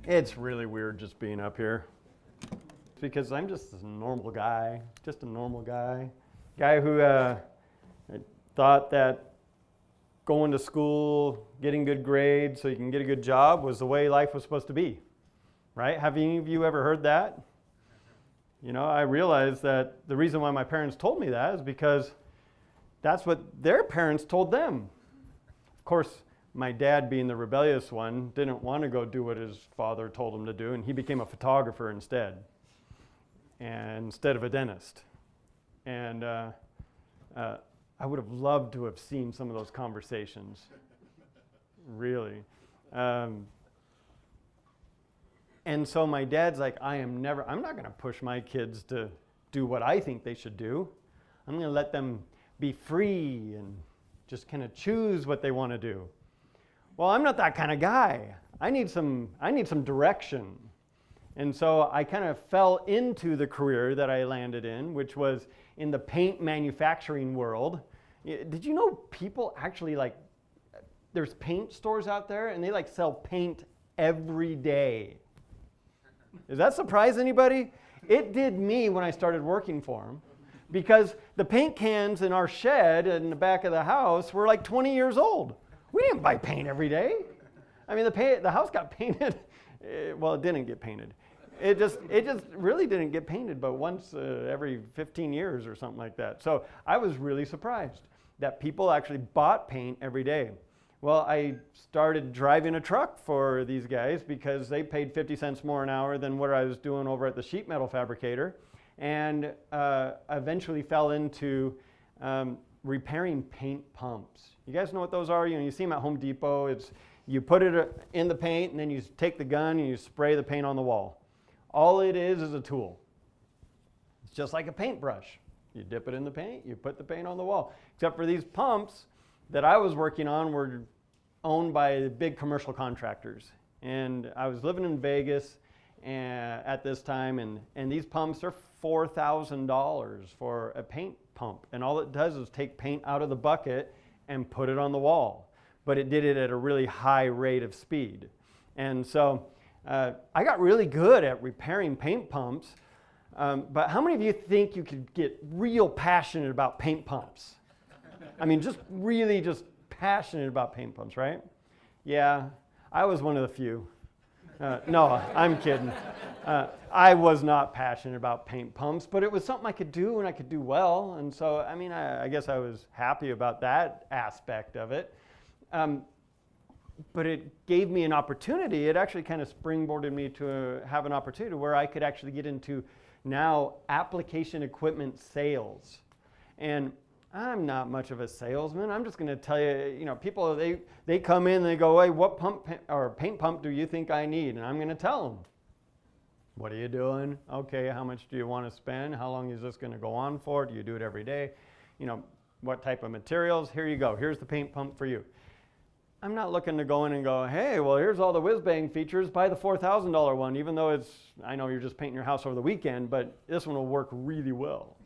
It's really weird just being up here because I'm just a normal guy, guy who thought that going to school, getting good grades so you can get a good job was the way life was supposed to be, right? Have any of you ever heard that? You know, I realized that the reason why my parents told me that is because that's what their parents told them. Of course, my dad, being the rebellious one, didn't want to go do what his father told him to do, and he became a photographer instead of a dentist. And I would have loved to have seen some of those conversations, really. And so my dad's like, I'm not going to push my kids to do what I think they should do. I'm going to let them be free and just kind of choose what they want to do. Well, I'm not that kind of guy. I need some direction. And so I kind of fell into the career that I landed in, which was in the paint manufacturing world. Did you know people actually there's paint stores out there and they sell paint every day? Does that surprise anybody? It did me when I started working for them, because the paint cans in our shed in the back of the house were 20 years old. We didn't buy paint every day. I mean, the house got painted. Well, it didn't get painted. It just really didn't get painted, but once every 15 years or something like that. So I was really surprised that people actually bought paint every day. Well, I started driving a truck for these guys because they paid 50 cents more an hour than what I was doing over at the sheet metal fabricator, and eventually fell into repairing paint pumps. You guys know what those are? You see them at Home Depot. You put it in the paint, and then you take the gun and you spray the paint on the wall. All it is a tool. It's just like a paintbrush. You dip it in the paint, you put the paint on the wall. Except for these pumps that I was working on were owned by big commercial contractors. And I was living in Vegas at this time, and these pumps are $4,000 for a paint pump. And all it does is take paint out of the bucket and put it on the wall. But it did it at a really high rate of speed. And so I got really good at repairing paint pumps. But how many of you think you could get real passionate about paint pumps? I mean, just passionate about paint pumps, right? Yeah, I was one of the few. No, I'm kidding. I was not passionate about paint pumps, but it was something I could do and I could do well. And so, I mean, I guess I was happy about that aspect of it. But it gave me an opportunity. It actually kind of springboarded me to have an opportunity where I could actually get into now application equipment sales. And I'm not much of a salesman. I'm just going to tell you, people, they come in and they go, hey, what paint pump do you think I need? And I'm going to tell them, what are you doing? Okay, how much do you want to spend? How long is this going to go on for? Do you do it every day? What type of materials? Here you go. Here's the paint pump for you. I'm not looking to go in and go, hey, well, here's all the whiz-bang features. Buy the $4,000 one, even though I know you're just painting your house over the weekend, but this one will work really well.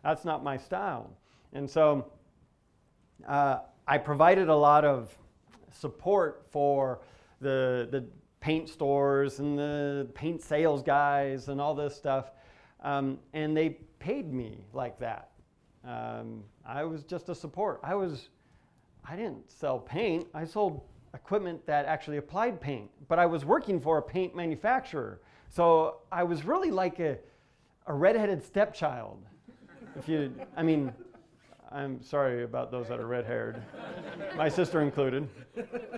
That's not my style. And so I provided a lot of support for the paint stores and the paint sales guys and all this stuff. And they paid me like that. I was just a support. I didn't sell paint. I sold equipment that actually applied paint. But I was working for a paint manufacturer. So I was really like a redheaded stepchild. I'm sorry about those that are red-haired, my sister included.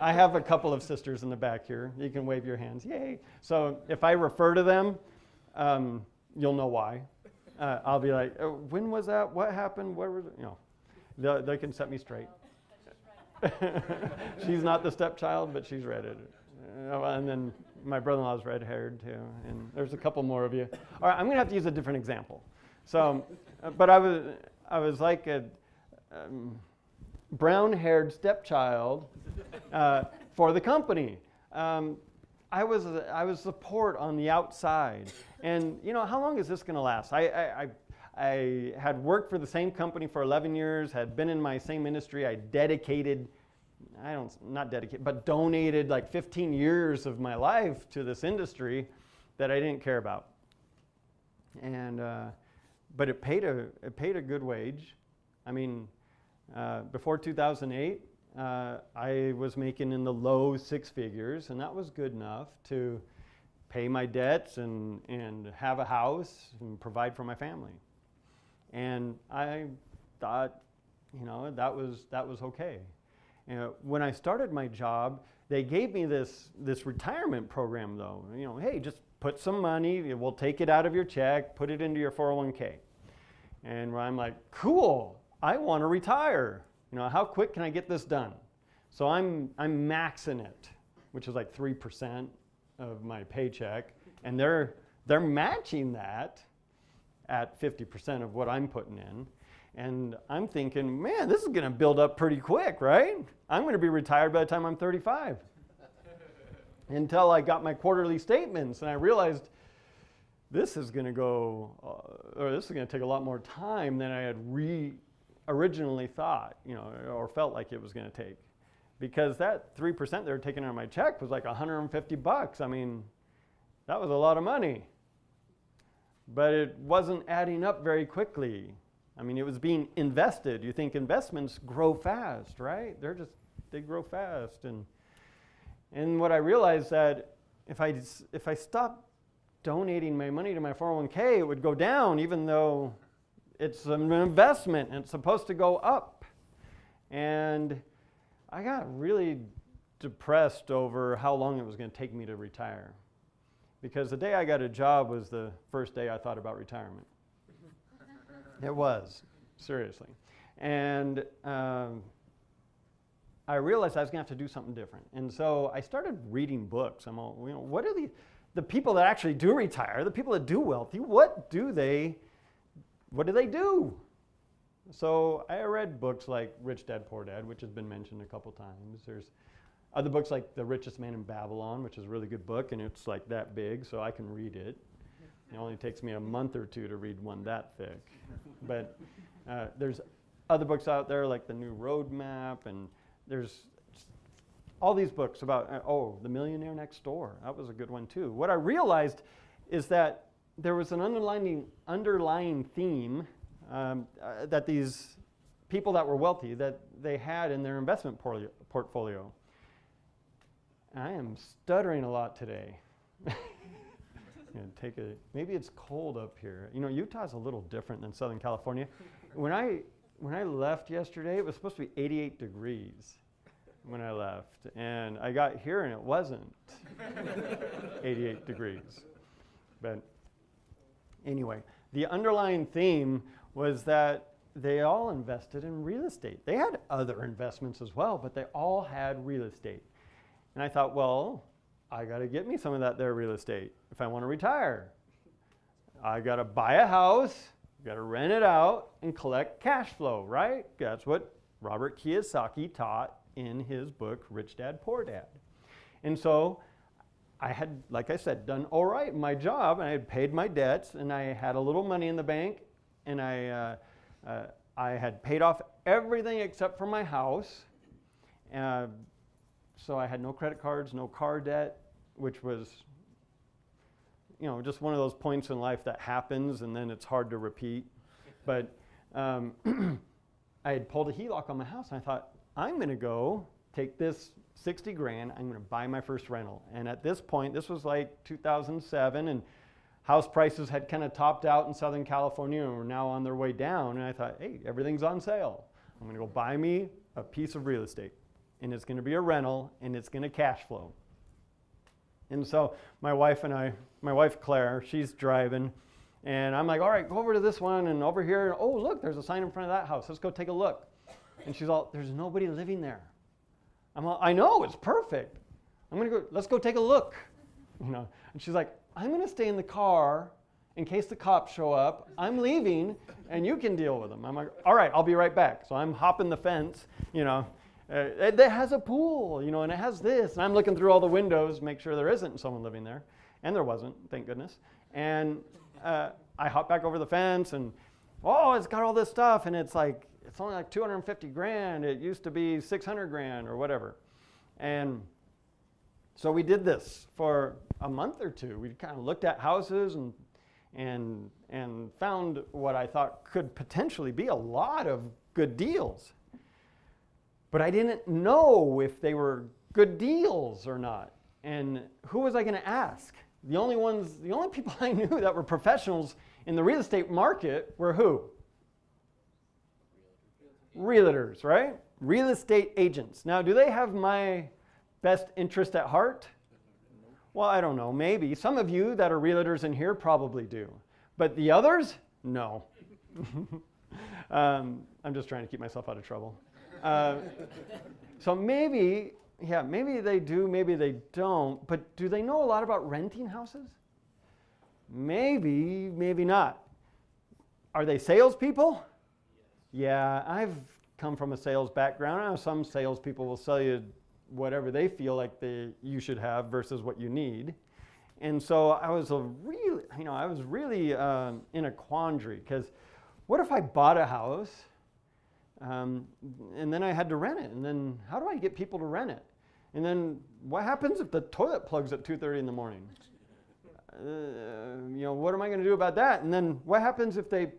I have a couple of sisters in the back here. You can wave your hands, yay. So if I refer to them, you'll know why. I'll be like, oh, when was that? What happened? Where was it? They can set me straight. She's not the stepchild, but she's red-headed. And then my brother-in-law is red-haired too, and there's a couple more of you. All right, I'm going to have to use a different example. So, but I was like a brown-haired stepchild for the company. I was support on the outside, and how long is this going to last? I had worked for the same company for 11 years, had been in my same industry. I dedicated not dedicated, but donated like 15 years of my life to this industry that I didn't care about. And, but it paid a good wage. I mean, before 2008, I was making in the low six figures, and that was good enough to pay my debts and have a house and provide for my family. And I thought, that was okay. When I started my job, they gave me this retirement program though. Hey, just put some money, we'll take it out of your check, put it into your 401k. And I'm like, cool, I want to retire. How quick can I get this done? So I'm maxing it, which is like 3% of my paycheck, and they're matching that at 50% of what I'm putting in. And I'm thinking, man, this is going to build up pretty quick, right? I'm going to be retired by the time I'm 35. Until I got my quarterly statements, and I realized this is going to go, or this is going to take a lot more time than I had originally thought, or felt like it was going to take. Because that 3% they were taking out of my check was like $150. I mean, that was a lot of money. But it wasn't adding up very quickly. I mean, it was being invested. You think investments grow fast, right? They grow fast. And what I realized that if I stopped donating my money to my 401k, it would go down, even though it's an investment and it's supposed to go up. And I got really depressed over how long it was going to take me to retire. Because the day I got a job was the first day I thought about retirement. It was, seriously. And I realized I was going to have to do something different. And so I started reading books. I'm all, what are the people that actually do retire, the people that do wealthy, what do they do? So I read books like Rich Dad, Poor Dad, which has been mentioned a couple times. There's other books like The Richest Man in Babylon, which is a really good book, and it's like that big, so I can read it. It only takes me a month or two to read one that thick. But there's other books out there like The New Roadmap, and there's all these books about, The Millionaire Next Door. That was a good one too. What I realized is that there was an underlying theme that these people that were wealthy, that they had in their investment portfolio. I am stuttering a lot today. Maybe it's cold up here. Utah's a little different than Southern California. When I left yesterday, it was supposed to be 88 degrees when I left. And I got here and it wasn't 88 degrees. But anyway, the underlying theme was that they all invested in real estate. They had other investments as well, but they all had real estate. And I thought, well, I got to get me some of that there real estate if I want to retire. I got to buy a house, got to rent it out, and collect cash flow, right? That's what Robert Kiyosaki taught in his book, Rich Dad, Poor Dad. And so I had, like I said, done all right in my job, and I had paid my debts, and I had a little money in the bank, and I had paid off everything except for my house. So I had no credit cards, no car debt, which was, just one of those points in life that happens and then it's hard to repeat. But I had pulled a HELOC on my house, and I thought, I'm going to go take this 60 grand, I'm going to buy my first rental. And at this point, this was like 2007, and house prices had kind of topped out in Southern California and were now on their way down. And I thought, hey, everything's on sale. I'm going to go buy me a piece of real estate. And it's going to be a rental, and it's going to cash flow. And so my wife Claire, she's driving, and I'm like, all right, go over to this one and over here. Oh, look, there's a sign in front of that house. Let's go take a look. And she's all, there's nobody living there. I'm all, I know, it's perfect. Let's go take a look. And she's like, I'm going to stay in the car in case the cops show up. I'm leaving, and you can deal with them. I'm like, all right, I'll be right back. So I'm hopping the fence, It has a pool, and it has this. And I'm looking through all the windows, make sure there isn't someone living there. And there wasn't, thank goodness. And I hop back over the fence, and, it's got all this stuff. And it's like, it's only like 250 grand. It used to be 600 grand or whatever. And so we did this for a month or two. We kind of looked at houses and found what I thought could potentially be a lot of good deals. But I didn't know if they were good deals or not. And who was I going to ask? The only people I knew that were professionals in the real estate market were who? Realtors, right? Real estate agents. Now, do they have my best interest at heart? Well, I don't know. Maybe. Some of you that are realtors in here probably do. But the others? No. I'm just trying to keep myself out of trouble. So maybe they do, maybe they don't. But do they know a lot about renting houses? Maybe, maybe not. Are they salespeople? Yeah, I've come from a sales background. I know some salespeople will sell you whatever they feel like you should have versus what you need. And so I was really in a quandary, because what if I bought a house and then I had to rent it? And then how do I get people to rent it? And then what happens if the toilet plugs at 2:30 in the morning? What am I going to do about that? And then what happens if they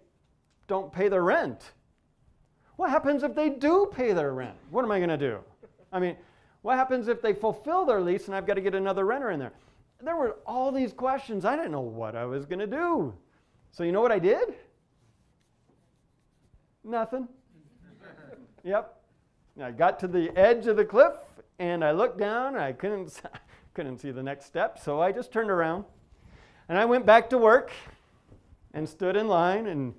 don't pay their rent? What happens if they do pay their rent? What am I going to do? I mean, what happens if they fulfill their lease and I've got to get another renter in there? There were all these questions. I didn't know what I was going to do. So you know what I did? Nothing. Yep. I got to the edge of the cliff and I looked down and I couldn't see the next step. So I just turned around and I went back to work and stood in line and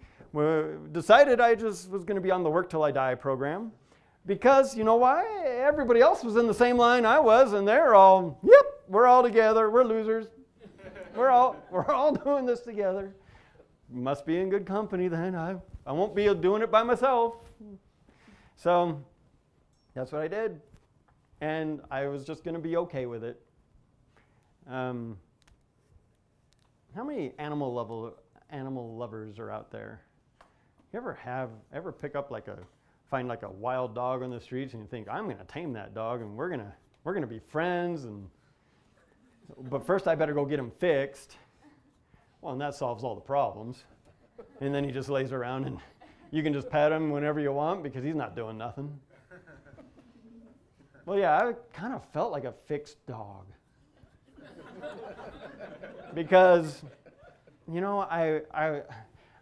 decided I just was going to be on the Work Till I Die program, because you know why? Everybody else was in the same line I was, and they're all, yep, we're all together, we're losers, we're all doing this together. Must be in good company then. I won't be doing it by myself. So that's what I did, and I was just going to be okay with it. How many animal lovers are out there? You ever pick up find like a wild dog on the streets and you think, I'm going to tame that dog and we're going to be friends, but first I better go get him fixed. Well, and that solves all the problems. And then he just lays around and you can just pet him whenever you want because he's not doing nothing. Well, yeah, I kind of felt like a fixed dog. Because,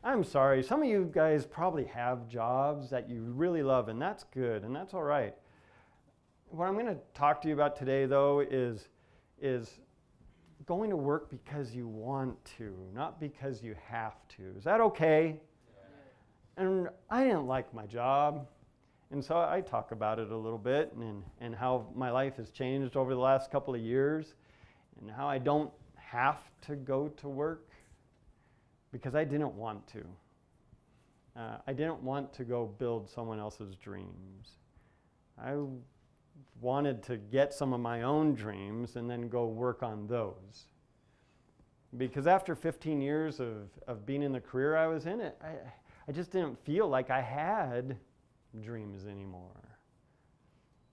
I'm sorry, some of you guys probably have jobs that you really love, and that's good, and that's all right. What I'm going to talk to you about today, though, is going to work because you want to, not because you have to. Is that okay? Yeah. And I didn't like my job, and so I talk about it a little bit, and how my life has changed over the last couple of years, and how I don't have to go to work because I didn't want to. I didn't want to go build someone else's dreams. I wanted to get some of my own dreams and then go work on those. Because after 15 years of being in the career I was in, I just didn't feel like I had dreams anymore.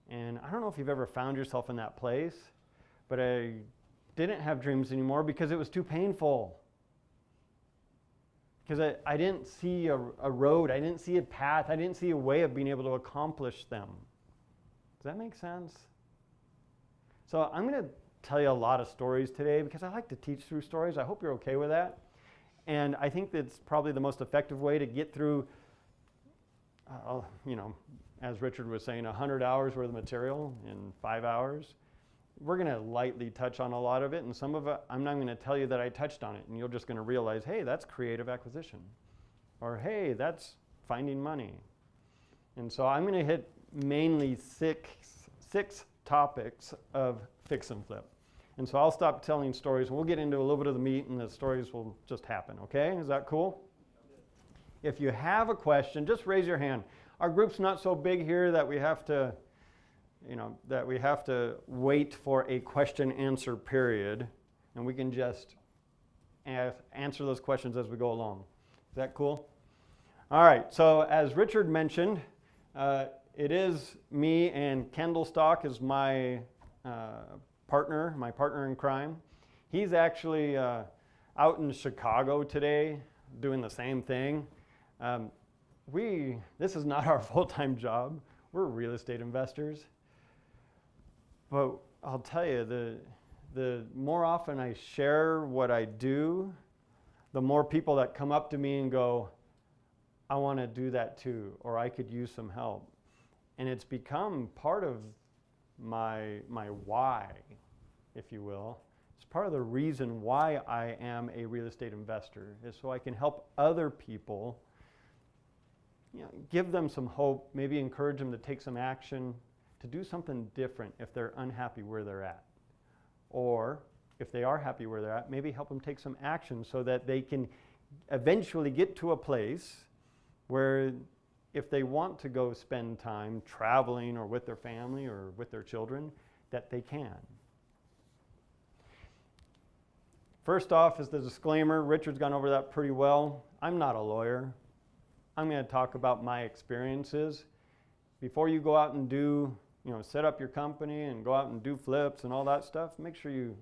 And I don't know if you've ever found yourself in that place, but I didn't have dreams anymore because it was too painful. Because I didn't see a road, I didn't see a path, I didn't see a way of being able to accomplish them. Does that make sense? So I'm going to tell you a lot of stories today because I like to teach through stories. I hope you're okay with that. And I think that's probably the most effective way to get through, as Richard was saying, 100 hours worth of material in 5 hours. We're going to lightly touch on a lot of it, and some of it I'm not going to tell you that I touched on it, and you're just going to realize, hey, that's creative acquisition, or hey, that's finding money. And so I'm going to hit mainly six topics of fix and flip. And so I'll stop telling stories, and we'll get into a little bit of the meat, and the stories will just happen, okay? Is that cool? If you have a question, just raise your hand. Our group's not so big here that we have to wait for a question-answer period, and we can just answer those questions as we go along. Is that cool? All right, so as Richard mentioned, it is me, and Kendall Stock is my partner in crime. He's actually out in Chicago today doing the same thing. This is not our full-time job. We're real estate investors. But I'll tell you, the more often I share what I do, the more people that come up to me and go, I want to do that too, or I could use some help. And it's become part of my why, if you will. It's part of the reason why I am a real estate investor, is so I can help other people, give them some hope, maybe encourage them to take some action, to do something different if they're unhappy where they're at. Or if they are happy where they're at, maybe help them take some action so that they can eventually get to a place where if they want to go spend time traveling or with their family or with their children, that they can. First off is the disclaimer. Richard's gone over that pretty well. I'm not a lawyer. I'm going to talk about my experiences. Before you go out and set up your company and go out and do flips and all that stuff, make sure you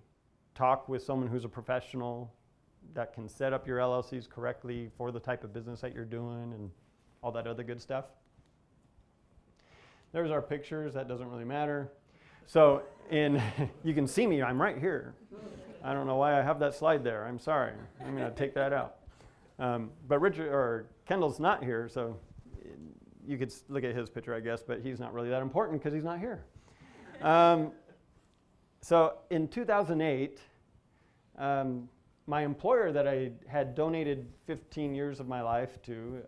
talk with someone who's a professional that can set up your LLCs correctly for the type of business that you're doing and all that other good stuff. There's our pictures. That doesn't really matter. So you can see me. I'm right here. I don't know why I have that slide there. I'm sorry. I'm going to take that out. But Kendall's not here, so you could look at his picture, I guess, but he's not really that important because he's not here. So in 2008, my employer that I had donated 15 years of my life to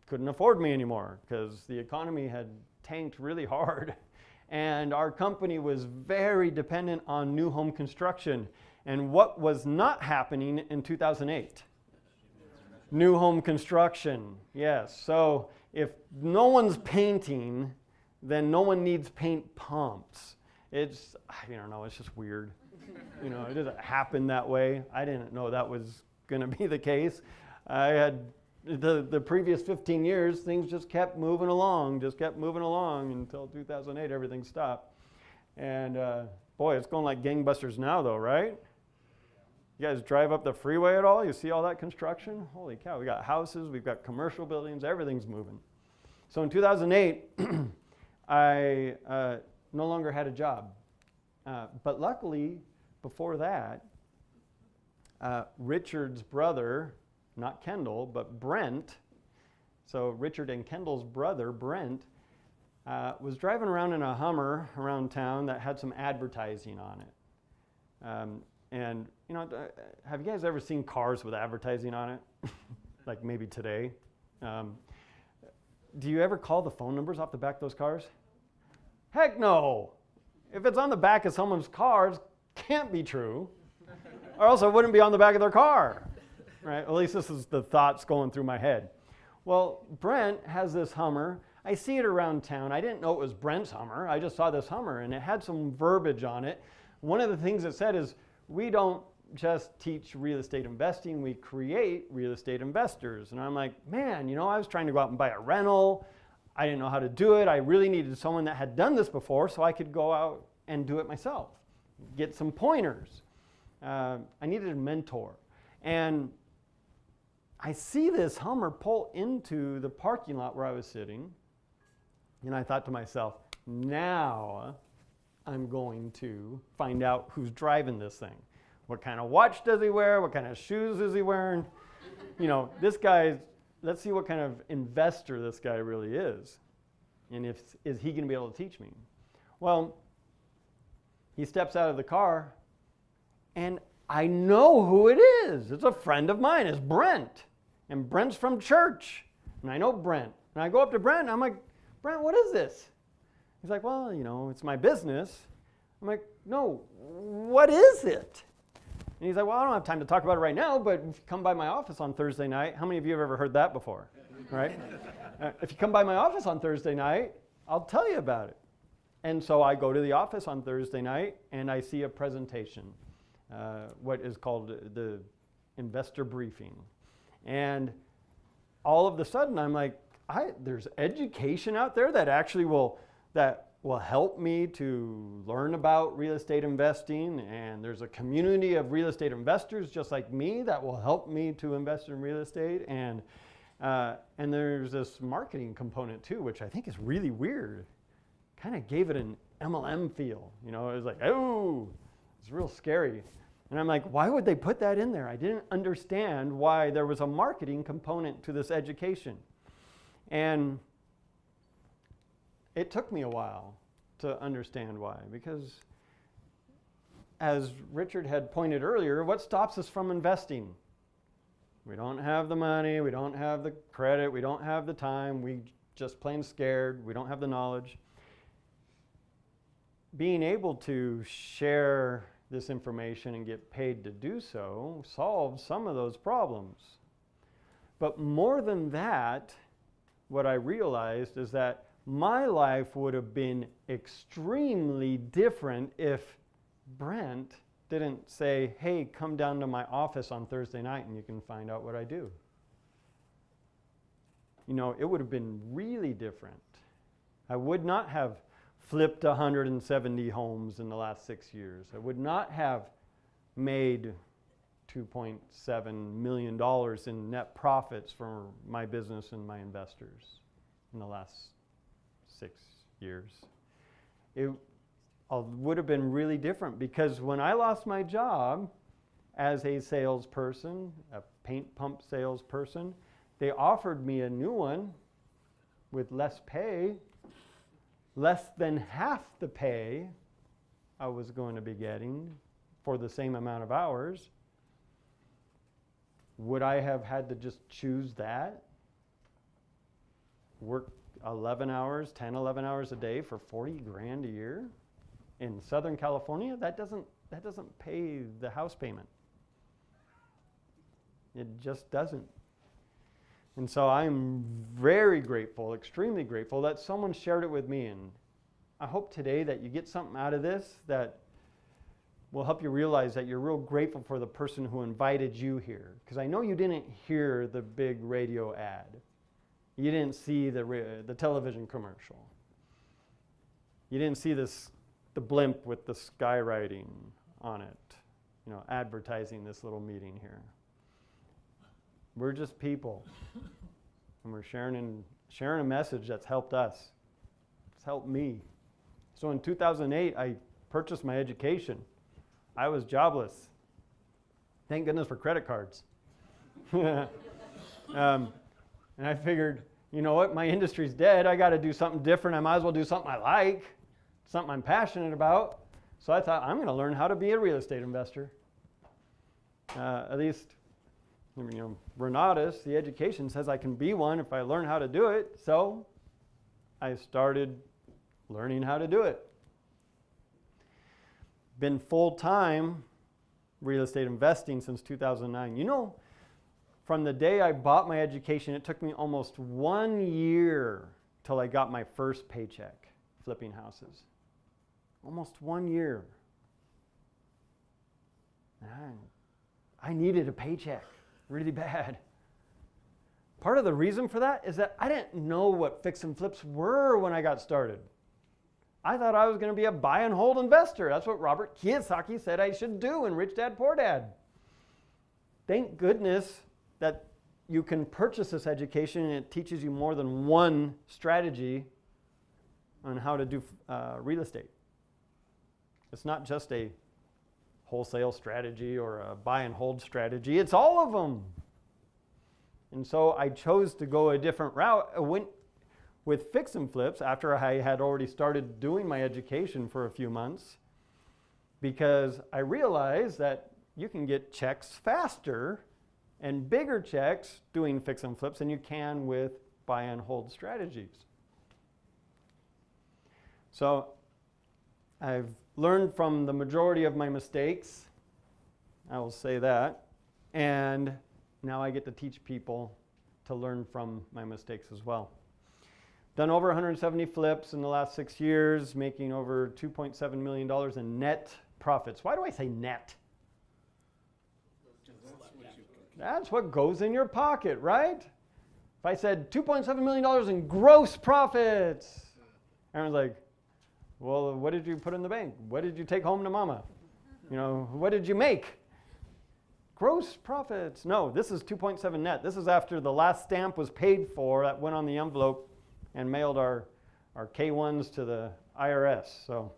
couldn't afford me anymore because the economy had tanked really hard. And our company was very dependent on new home construction. And what was not happening in 2008? New home construction, yes. So if no one's painting, then no one needs paint pumps. It's just weird. It doesn't happen that way. I didn't know that was going to be the case. I had the previous 15 years, things just kept moving along until 2008, everything stopped. And boy, it's going like gangbusters now though, right? You guys drive up the freeway at all? You see all that construction? Holy cow, we got houses, we've got commercial buildings, everything's moving. So in 2008, I no longer had a job. But luckily, before that, Richard's brother, not Kendall, but Brent, so Richard and Kendall's brother, Brent, was driving around in a Hummer around town that had some advertising on it. And have you guys ever seen cars with advertising on it? Like maybe today. Do you ever call the phone numbers off the back of those cars? Heck no. If it's on the back of someone's car, it can't be true. Or else it wouldn't be on the back of their car. Right? At least this is the thoughts going through my head. Well, Brent has this Hummer. I see it around town. I didn't know it was Brent's Hummer. I just saw this Hummer, and it had some verbiage on it. One of the things it said is, we don't just teach real estate investing, we create real estate investors. And I'm like, man, I was trying to go out and buy a rental. I didn't know how to do it. I really needed someone that had done this before so I could go out and do it myself, get some pointers. I needed a mentor. And I see this Hummer pull into the parking lot where I was sitting, and I thought to myself, now I'm going to find out who's driving this thing. What kind of watch does he wear? What kind of shoes is he wearing? This guy, let's see what kind of investor this guy really is. And is he going to be able to teach me? Well, he steps out of the car, and I know who it is. It's a friend of mine. It's Brent. And Brent's from church. And I know Brent. And I go up to Brent, and I'm like, Brent, what is this? He's like, well, it's my business. I'm like, no, what is it? And he's like, well, I don't have time to talk about it right now, but if you come by my office on Thursday night, how many of you have ever heard that before? Right? If you come by my office on Thursday night, I'll tell you about it. And so I go to the office on Thursday night, and I see a presentation, what is called the investor briefing. And all of a sudden I'm like, there's education out there that actually will help me to learn about real estate investing, and there's a community of real estate investors just like me that will help me to invest in real estate, and there's this marketing component too, which I think is really weird. Kind of gave it an MLM feel, it was like, oh, it's real scary. And I'm like, why would they put that in there? I didn't understand why there was a marketing component to this education. And it took me a while to understand why, because as Richard had pointed earlier, what stops us from investing? We don't have the money, we don't have the credit, we don't have the time, we just plain scared, we don't have the knowledge. Being able to share this information and get paid to do so solves some of those problems. But more than that, what I realized is that my life would have been extremely different if Brent didn't say, hey, come down to my office on Thursday night and you can find out what I do. It would have been really different. I would not have flipped 170 homes in the last 6 years. I would not have made $2.7 million in net profits for my business and my investors in the last 6 years. It would have been really different, because when I lost my job as a salesperson, a paint pump salesperson, they offered me a new one with less pay, less than half the pay I was going to be getting for the same amount of hours. Would I have had to just choose that? Work 11 hours, 10, 11 hours a day for $40,000 a year? In Southern California, that doesn't pay the house payment. It just doesn't. And so I'm very grateful, extremely grateful that someone shared it with me. And I hope today that you get something out of this that will help you realize that you're real grateful for the person who invited you here. Because I know you didn't hear the big radio ad. You didn't see the television commercial. You didn't see the blimp with the skywriting on it, advertising this little meeting here. We're just people, and we're sharing a message that's helped us. It's helped me. So in 2008, I purchased my education. I was jobless. Thank goodness for credit cards. And I figured, you know what, my industry's dead. I got to do something different. I might as well do something I like, something I'm passionate about. So I thought, I'm going to learn how to be a real estate investor. At least, Renatus, the education, says I can be one if I learn how to do it. So I started learning how to do it. Been full-time real estate investing since 2009. From the day I bought my education, it took me almost 1 year till I got my first paycheck flipping houses. Almost 1 year. I needed a paycheck really bad. Part of the reason for that is that I didn't know what fix and flips were when I got started. I thought I was going to be a buy and hold investor. That's what Robert Kiyosaki said I should do in Rich Dad Poor Dad. Thank goodness that you can purchase this education and it teaches you more than one strategy on how to do real estate. It's not just a wholesale strategy or a buy and hold strategy. It's all of them. And so I chose to go a different route. I went with fix and flips after I had already started doing my education for a few months, because I realized that you can get checks faster and bigger checks doing fix and flips than you can with buy and hold strategies. So I've learned from the majority of my mistakes, I will say that, and now I get to teach people to learn from my mistakes as well. Done over 170 flips in the last 6 years, making over $2.7 million in net profits. Why do I say net? That's what goes in your pocket, right? If If I said $2.7 million in gross profits, Aaron's like, well, what did you put in the bank? What did you take home to mama? What did you make? Gross profits. No, this is 2.7 net. This is after the last stamp was paid for, that went on the envelope and mailed our K-1s to the IRS. So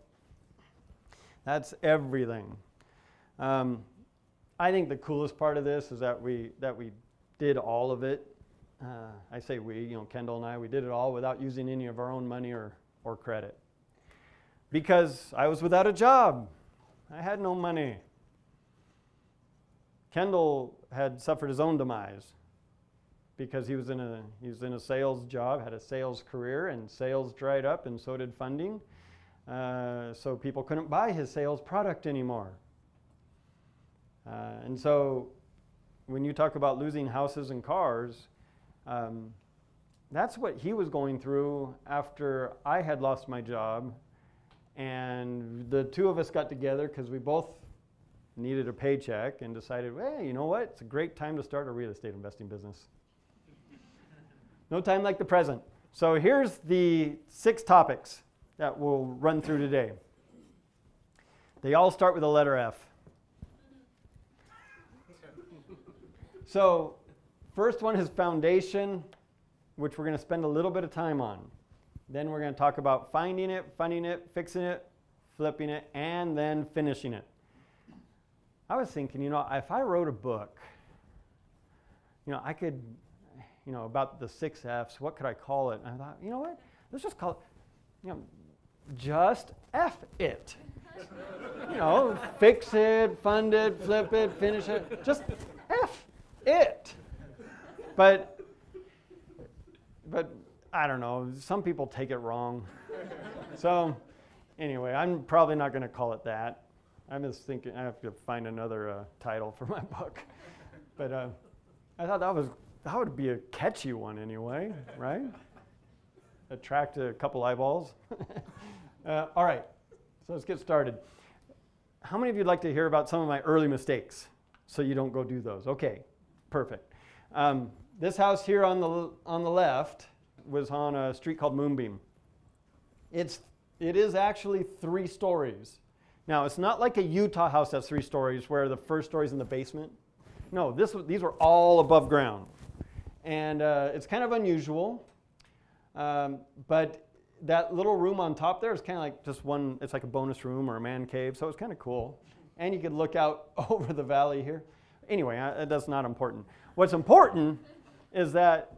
that's everything. I think the coolest part of this is that we did all of it. I say we, Kendall and I, we did it all without using any of our own money or credit. Because I was without a job. I had no money. Kendall had suffered his own demise because he was in a sales job, had a sales career, and sales dried up, and so did funding. So people couldn't buy his sales product anymore. And so when you talk about losing houses and cars, that's what he was going through after I had lost my job. And the two of us got together because we both needed a paycheck and decided, hey, you know what? It's a great time to start a real estate investing business. No time like the present. So here's the 6 topics that we'll run through today. They all start with the letter F. So first one is foundation, which we're going to spend a little bit of time on. Then we're going to talk about finding it, funding it, fixing it, flipping it, and then finishing it. I was thinking, if I wrote a book, I could, about the 6 F's, what could I call it? And I thought, you know what? Let's just call it, just F it. Fix it, fund it, flip it, finish it. Just F it. But I don't know, some people take it wrong. So anyway, I'm probably not going to call it that. I'm just thinking I have to find another title for my book. But I thought that would be a catchy one anyway, right? Attract a couple eyeballs. All right, so let's get started. How many of you would like to hear about some of my early mistakes so you don't go do those? Okay, perfect. This house here on the left was on a street called Moonbeam. It is actually 3 stories. Now, it's not like a Utah house that's 3 stories where the first story's in the basement. No, these were all above ground. And it's kind of unusual. But that little room on top there is kind of like just one, it's like a bonus room or a man cave, so it's kind of cool. And you could look out over the valley here. Anyway, that's not important. What's important is that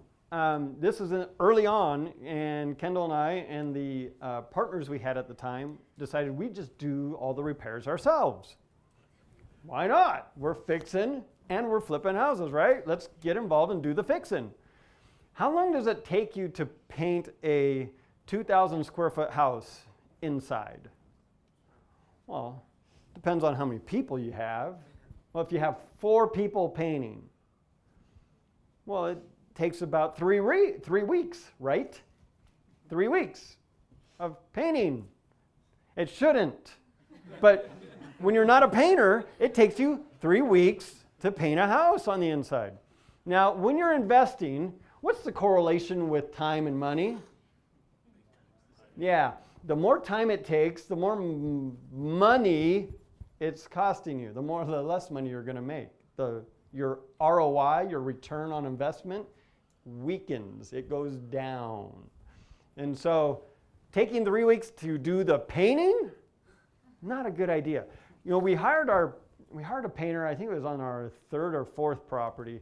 this is early on, and Kendall and I and the partners we had at the time decided we'd just do all the repairs ourselves. Why not? We're fixing and we're flipping houses, right? Let's get involved and do the fixing. How long does it take you to paint a 2,000 square foot house inside? Well, depends on how many people you have. Well, if you have 4 people painting, well, it takes about 3 weeks, right? 3 weeks of painting. It shouldn't. But when you're not a painter, it takes you 3 weeks to paint a house on the inside. Now, when you're investing, what's the correlation with time and money? Yeah, the more time it takes, the more money it's costing you, the less money you're going to make. Your ROI, your return on investment, weakens. It goes down. And so taking 3 weeks to do the painting, not a good idea. We hired a painter, I think it was on our 3rd or 4th property,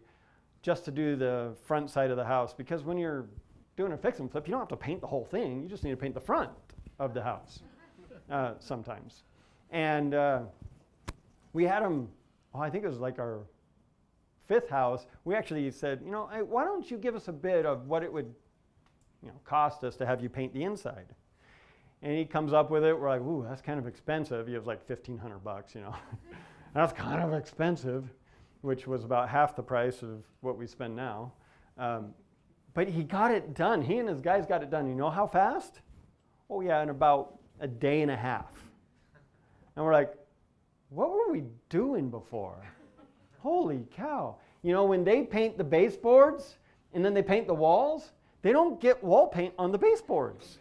just to do the front side of the house, because when you're doing a fix and flip, you don't have to paint the whole thing. You just need to paint the front of the house sometimes. And we had him, I think it was like our 5th house. We actually said, why don't you give us a bid of what it would cost us to have you paint the inside? And he comes up with it. We're like, ooh, that's kind of expensive. He was like $1,500, That's kind of expensive, which was about half the price of what we spend now. But he got it done. He and his guys got it done. You know how fast? Oh yeah, in about a day and a half. And we're like, what were we doing before? Holy cow. When they paint the baseboards, and then they paint the walls, they don't get wall paint on the baseboards.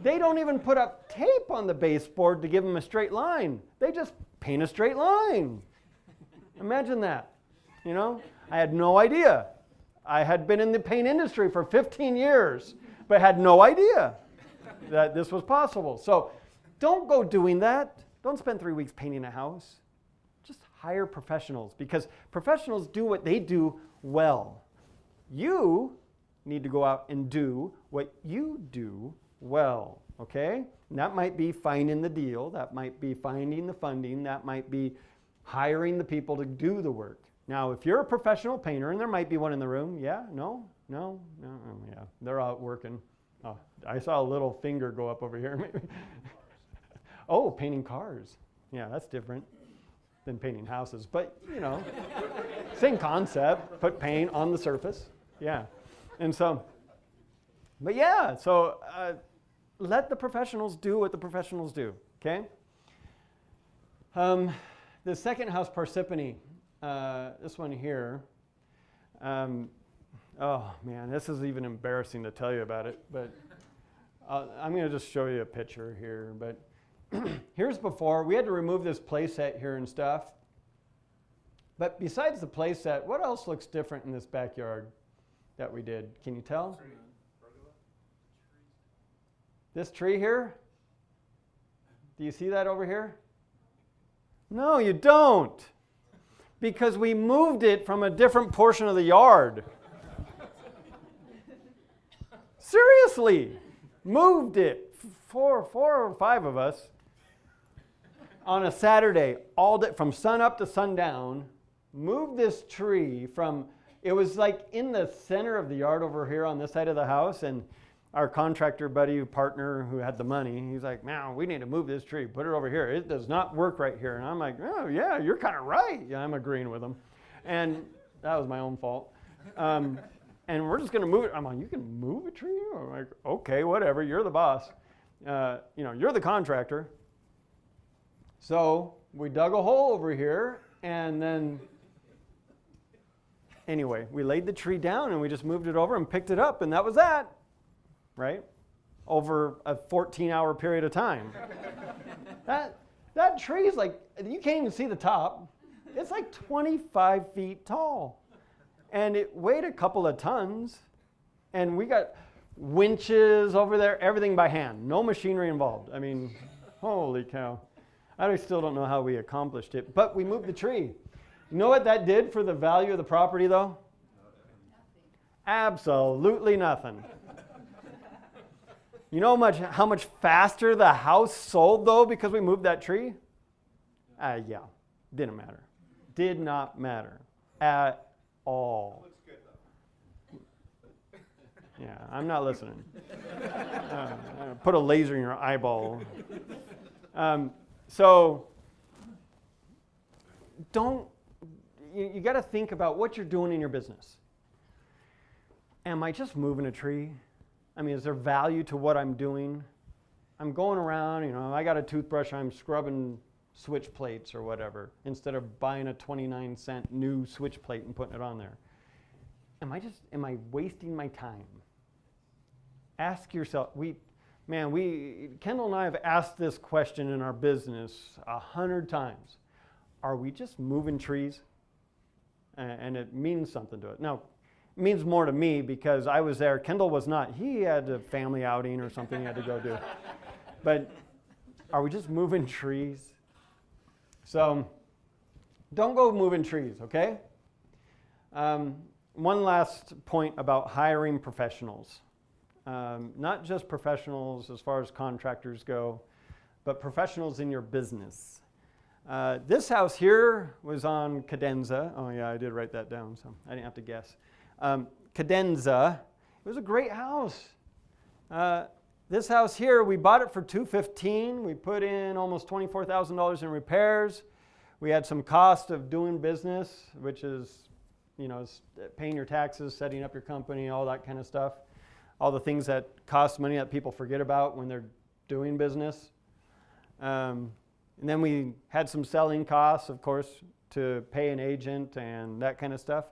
They don't even put up tape on the baseboard to give them a straight line. They just paint a straight line. Imagine that. You know, I had no idea. I had been in the paint industry for 15 years, but had no idea that this was possible. So don't go doing that. Don't spend 3 weeks painting a house. Just hire professionals, because professionals do what they do well. You need to go out and do what you do well, okay? And that might be finding the deal. That might be finding the funding. That might be hiring the people to do the work. Now, if you're a professional painter, and there might be one in the room, yeah, no, yeah, they're out working. Oh, I saw a little finger go up over here. Maybe. Oh, painting cars. Yeah, that's different than painting houses, but you know, same concept. Put paint on the surface. Yeah, and so, but yeah, so let the professionals do what the professionals do. Okay. The second house, Parsippany. This one here. Oh man, this is even embarrassing to tell you about it, but I'm going to just show you a picture here. But here's before. We had to remove this play set here and stuff. But besides the play set, what else looks different in this backyard that we did? Can you tell? This tree here? Do you see that over here? No, you don't. Because we moved it from a different portion of the yard. Seriously, moved it. Four or five of us on a Saturday, all day, from sun up to sundown, moved this tree from, it was like in the center of the yard over here on this side of the house, and our contractor buddy, partner who had the money, he's like, man, we need to move this tree, put it over here. It does not work right here. And I'm like, oh yeah, you're kind of right. Yeah, I'm agreeing with him. And that was my own fault. And we're just going to move it. I'm like, you can move a tree? I'm like, okay, whatever, you're the boss. You're the contractor. So we dug a hole over here, and then anyway, we laid the tree down and we just moved it over and picked it up, and that was that. Right? Over a 14-hour period of time. That tree is like, you can't even see the top. It's like 25 feet tall. And it weighed a couple of tons. And we got winches over there, everything by hand. No machinery involved. I mean, holy cow. I still don't know how we accomplished it. But we moved the tree. You know what that did for the value of the property, though? Absolutely nothing. You know how much faster the house sold, though, because we moved that tree? Yeah, didn't matter. Did not matter at all. Looks good, though. Yeah, I'm not listening. Put a laser in your eyeball. So, you got to think about what you're doing in your business. Am I just moving a tree? I mean, is there value to what I'm doing? I'm going around, I got a toothbrush, I'm scrubbing switch plates or whatever, instead of buying a 29-cent new switch plate and putting it on there. Am I wasting my time? Ask yourself, Kendall and I have asked this question in our business 100 times. Are we just moving trees? And it means something to it. Now, it means more to me because I was there. Kendall was not. He had a family outing or something he had to go do. But are we just moving trees? So don't go moving trees, okay? One last point about hiring professionals. Not just professionals as far as contractors go, but professionals in your business. This house here was on Cadenza. Oh yeah, I did write that down, so I didn't have to guess. Cadenza. It was a great house. This house here, we bought it for $215,000. We put in almost $24,000 in repairs. We had some cost of doing business, which is, paying your taxes, setting up your company, all that kind of stuff. All the things that cost money that people forget about when they're doing business. And then we had some selling costs, of course, to pay an agent and that kind of stuff.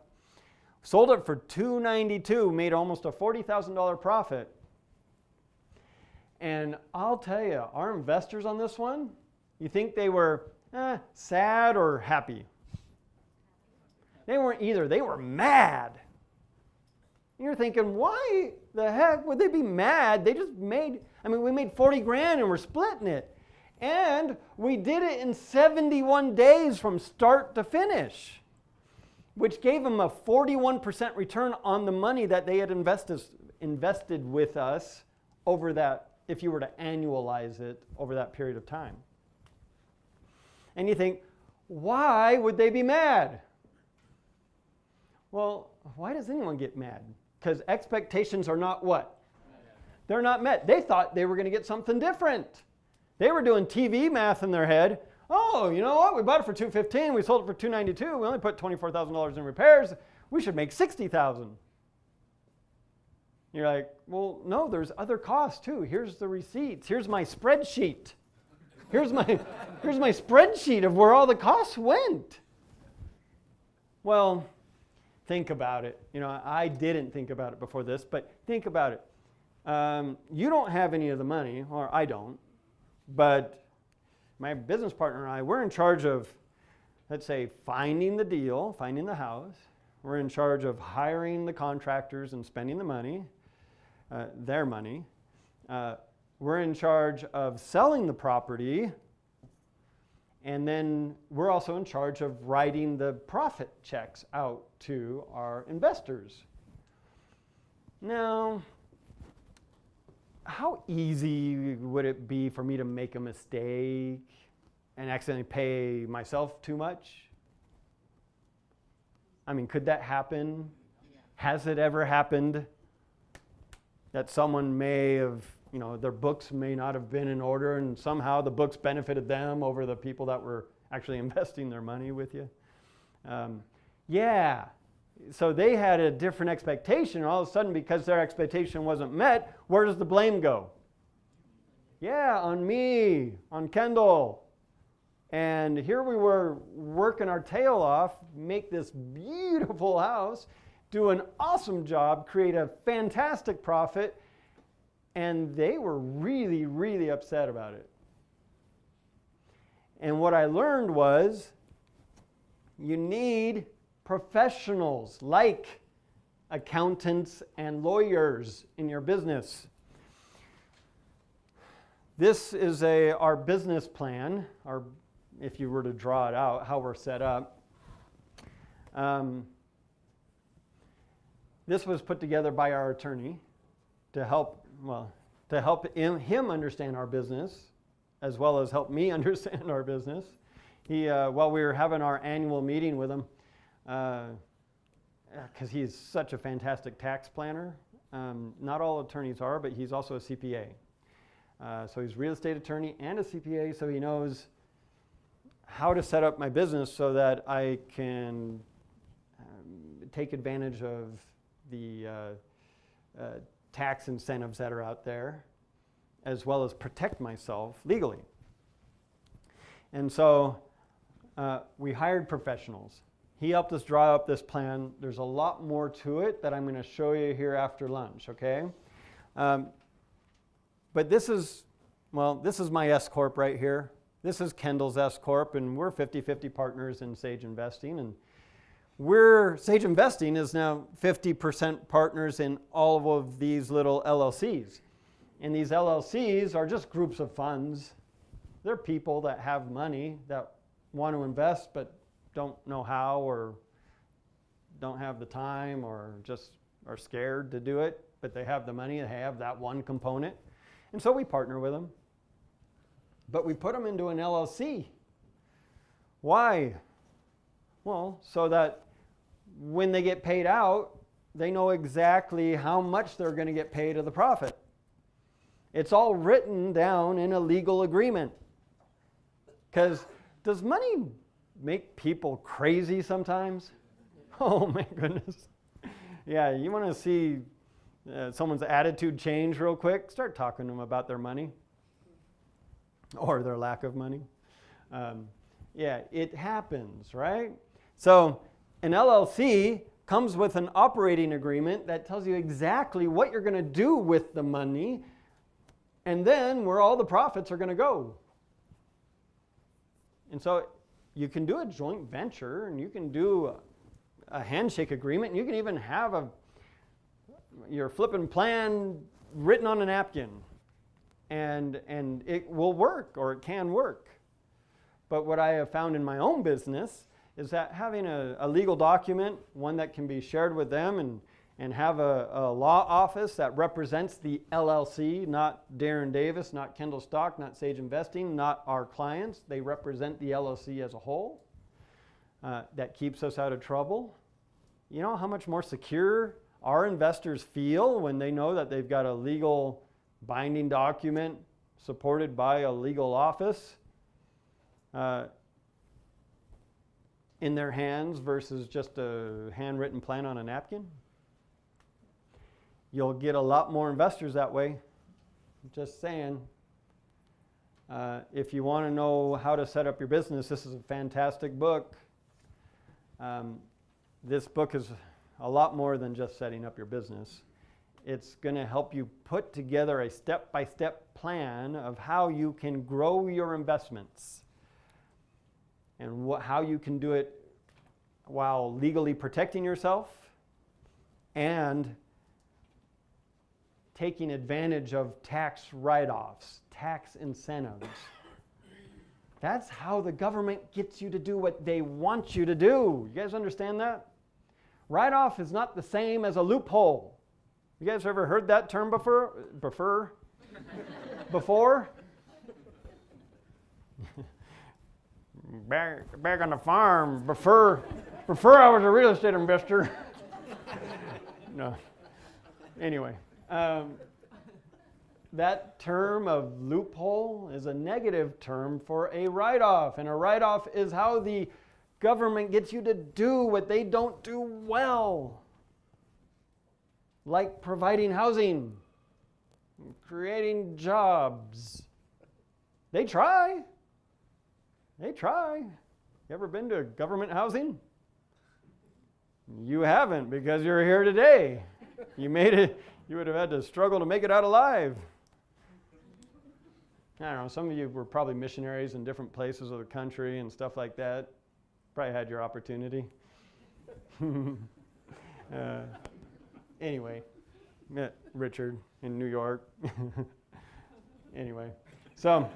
Sold it for $292, made almost a $40,000 profit. And I'll tell you, our investors on this one, you think they were sad or happy? They weren't either. They were mad. And you're thinking, why the heck would they be mad? They just made, we made 40 grand and we're splitting it. And we did it in 71 days from start to finish, which gave them a 41% return on the money that they had invested with us over that, if you were to annualize it over that period of time. And you think, why would they be mad? Well, why does anyone get mad? Because expectations are not what? They're not met. They thought they were going to get something different. They were doing TV math in their head. Oh, you know what? We bought it for $215. We sold it for $292. We only put $24,000 in repairs. We should make $60,000. You're like, well, no, there's other costs too. Here's the receipts. Here's my spreadsheet. Here's my spreadsheet of where all the costs went. Well, think about it. I didn't think about it before this, but think about it. You don't have any of the money, or I don't, but my business partner and I, we're in charge of, let's say, finding the deal, finding the house. We're in charge of hiring the contractors and spending the money, their money. We're in charge of selling the property, and then we're also in charge of writing the profit checks out to our investors. Now, how easy would it be for me to make a mistake and accidentally pay myself too much? Could that happen? Has it ever happened that someone may have, their books may not have been in order and somehow the books benefited them over the people that were actually investing their money with you? Yeah. So they had a different expectation, and all of a sudden, because their expectation wasn't met, where does the blame go? Yeah, on me, on Kendall. And here we were working our tail off, make this beautiful house, do an awesome job, create a fantastic profit, and they were really, really upset about it. And what I learned was you need professionals like accountants and lawyers in your business. This is our business plan, if you were to draw it out, how we're set up. This was put together by our attorney to help him understand our business, as well as help me understand our business. While we were having our annual meeting with him, because he's such a fantastic tax planner. Not all attorneys are, but he's also a CPA. So he's a real estate attorney and a CPA, so he knows how to set up my business so that I can take advantage of the tax incentives that are out there, as well as protect myself legally. And so we hired professionals. He helped us draw up this plan. There's a lot more to it that I'm going to show you here after lunch, okay? But this is my S Corp right here. This is Kendall's S Corp, and we're 50-50 partners in Sage Investing. And Sage Investing is now 50% partners in all of these little LLCs. And these LLCs are just groups of funds. They're people that have money that want to invest but don't know how, or don't have the time, or just are scared to do it, but they have the money, they have that one component. And so we partner with them. But we put them into an LLC. Why? Well, so that when they get paid out, they know exactly how much they're going to get paid of the profit. It's all written down in a legal agreement. Because does money make people crazy sometimes? Oh my goodness. Yeah, you want to see someone's attitude change real quick? Start talking to them about their money or their lack of money. Yeah, it happens, right? So an LLC comes with an operating agreement that tells you exactly what you're going to do with the money and then where all the profits are going to go. And so you can do a joint venture and you can do a handshake agreement and you can even have your flipping plan written on a napkin and it will work, or it can work. But what I have found in my own business is that having a legal document, one that can be shared with them and have a law office that represents the LLC, not Darren Davis, not Kendall Stock, not Sage Investing, not our clients. They represent the LLC as a whole. That keeps us out of trouble. You know how much more secure our investors feel when they know that they've got a legal binding document supported by a legal office in their hands versus just a handwritten plan on a napkin? You'll get a lot more investors that way. Just saying. If you want to know how to set up your business, this is a fantastic book. This book is a lot more than just setting up your business. It's going to help you put together a step-by-step plan of how you can grow your investments and how you can do it while legally protecting yourself and taking advantage of tax write-offs, tax incentives. That's how the government gets you to do what they want you to do. You guys understand that? Write-off is not the same as a loophole. You guys ever heard that term before? Back on the farm, before I was a real estate investor. No. Anyway, that term of loophole is a negative term for a write-off. And a write-off is how the government gets you to do what they don't do well. Like providing housing, creating jobs. They try. You ever been to government housing? You haven't, because you're here today. You made it. You would have had to struggle to make it out alive. I don't know, some of you were probably missionaries in different places of the country and stuff like that. Probably had your opportunity. Anyway, met Richard in New York. Anyway, so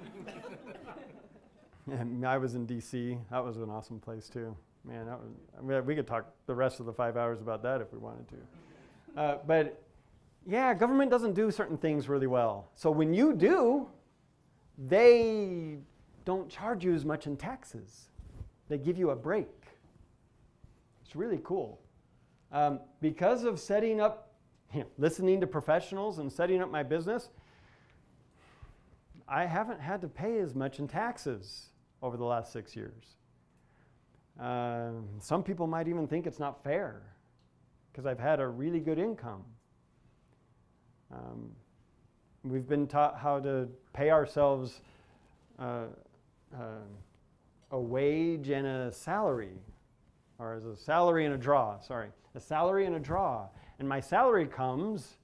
I was in D.C. That was an awesome place too. Man, we could talk the rest of the 5 hours about that if we wanted to. But yeah, government doesn't do certain things really well. So when you do, they don't charge you as much in taxes. They give you a break. It's really cool. Because of setting up, listening to professionals and setting up my business, I haven't had to pay as much in taxes over the last 6 years. Some people might even think it's not fair because I've had a really good income. We've been taught how to pay ourselves a wage and a salary, or as a salary and a draw, a salary and a draw. And my salary comes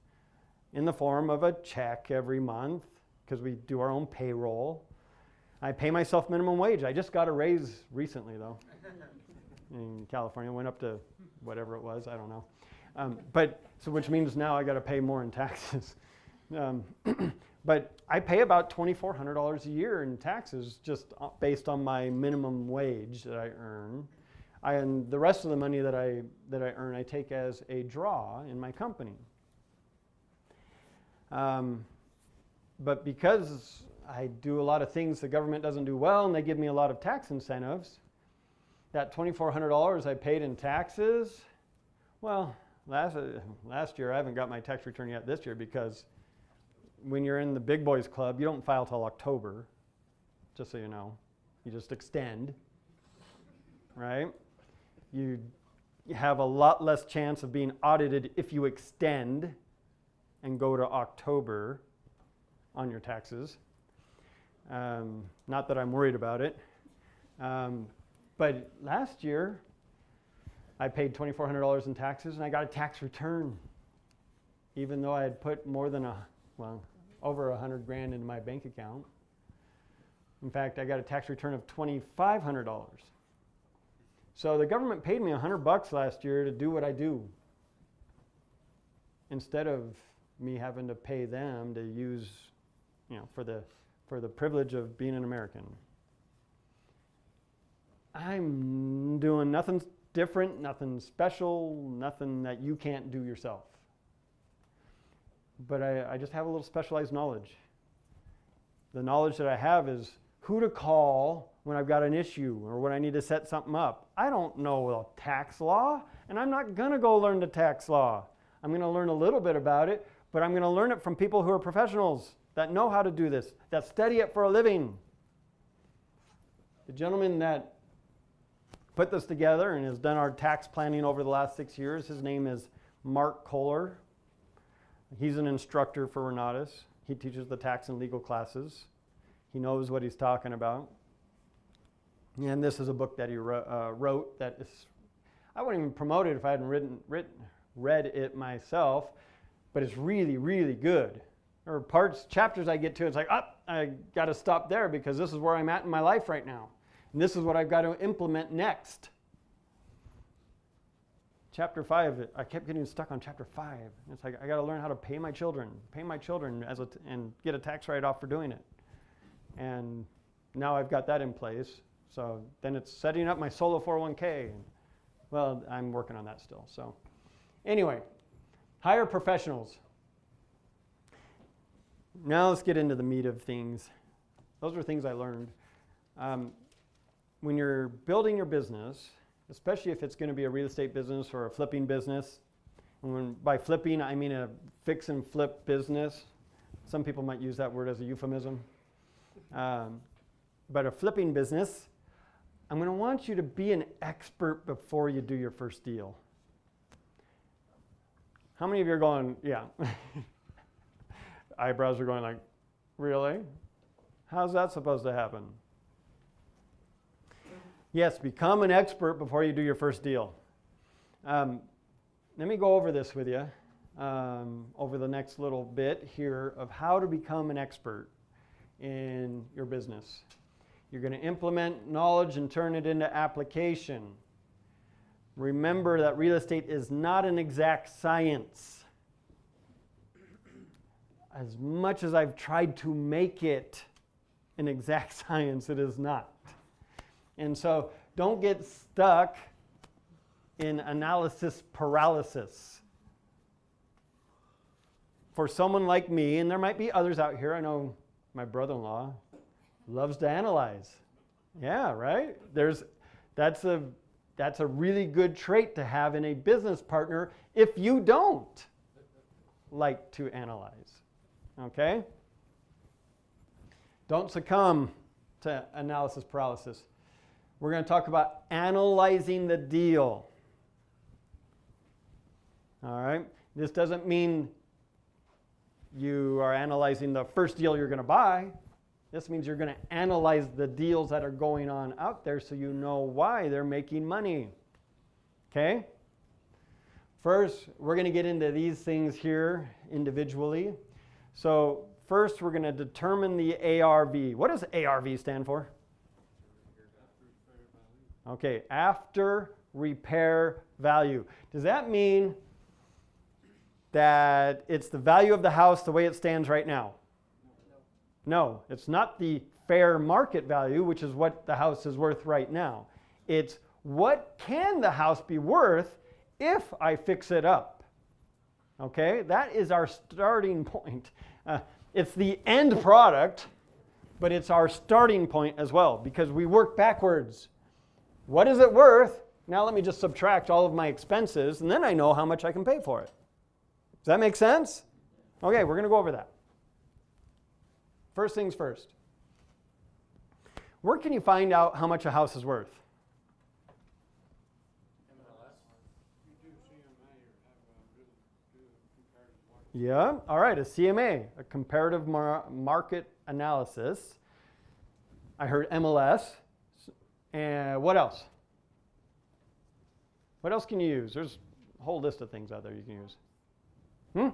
in the form of a check every month because we do our own payroll. I pay myself minimum wage. I just got a raise recently, though. In California, went up to whatever it was, I don't know. Which means now I got to pay more in taxes. But I pay about $2,400 a year in taxes just based on my minimum wage that I earn. And the rest of the money that I earn, I take as a draw in my company. But because I do a lot of things the government doesn't do well, and they give me a lot of tax incentives, that $2,400 I paid in taxes, well, last year I haven't got my tax return yet this year because when you're in the big boys club, you don't file till October, just so you know. You just extend, right? You have a lot less chance of being audited if you extend and go to October on your taxes. Not that I'm worried about it. But last year, I paid $2,400 in taxes, and I got a tax return, even though I had put more than over $100,000 into my bank account. In fact, I got a tax return of $2,500. So the government paid me $100 last year to do what I do, instead of me having to pay them to use, for the privilege of being an American. I'm doing nothing different, nothing special, nothing that you can't do yourself. But I just have a little specialized knowledge. The knowledge that I have is who to call when I've got an issue or when I need to set something up. I don't know the tax law, and I'm not going to go learn the tax law. I'm going to learn a little bit about it, but I'm going to learn it from people who are professionals that know how to do this, that study it for a living. The gentleman that put this together and has done our tax planning over the last 6 years, his name is Mark Kohler. He's an instructor for Renatus. He teaches the tax and legal classes. He knows what he's talking about. And this is a book that he wrote that is, I wouldn't even promote it if I hadn't read it myself, but it's really, really good. There are chapters I get to, it's like, I got to stop there because this is where I'm at in my life right now. And this is what I've got to implement next. Chapter 5, I kept getting stuck on chapter 5. It's like, I got to learn how to pay my children and get a tax write-off for doing it. And now I've got that in place. So then it's setting up my solo 401k. Well, I'm working on that still. So anyway, hire professionals. Now let's get into the meat of things. Those are things I learned. When you're building your business, especially if it's going to be a real estate business or a flipping business, and by flipping I mean a fix and flip business. Some people might use that word as a euphemism. But a flipping business, I'm going to want you to be an expert before you do your first deal. How many of you are going, yeah? Eyebrows are going like, really? How's that supposed to happen? Yes, become an expert before you do your first deal. Let me go over this with you over the next little bit here of how to become an expert in your business. You're going to implement knowledge and turn it into application. Remember that real estate is not an exact science. As much as I've tried to make it an exact science, it is not. And so don't get stuck in analysis paralysis. For someone like me, and there might be others out here, I know my brother-in-law loves to analyze. Yeah, right? That's a really good trait to have in a business partner if you don't like to analyze. Okay? Don't succumb to analysis paralysis. We're going to talk about analyzing the deal. All right? This doesn't mean you are analyzing the first deal you're going to buy. This means you're going to analyze the deals that are going on out there so you know why they're making money. Okay? First, we're going to get into these things here individually. So first, we're going to determine the ARV. What does ARV stand for? Okay, after repair value. Does that mean that it's the value of the house the way it stands right now? No, it's not the fair market value, which is what the house is worth right now. It's what can the house be worth if I fix it up? Okay, that is our starting point. It's the end product, but it's our starting point as well because we work backwards. What is it worth? Now let me just subtract all of my expenses, and then I know how much I can pay for it. Does that make sense? Okay, we're going to go over that. First things first. Where can you find out how much a house is worth? Yeah, all right, a CMA, a comparative market analysis. I heard MLS. And what else? What else can you use? There's a whole list of things out there you can use.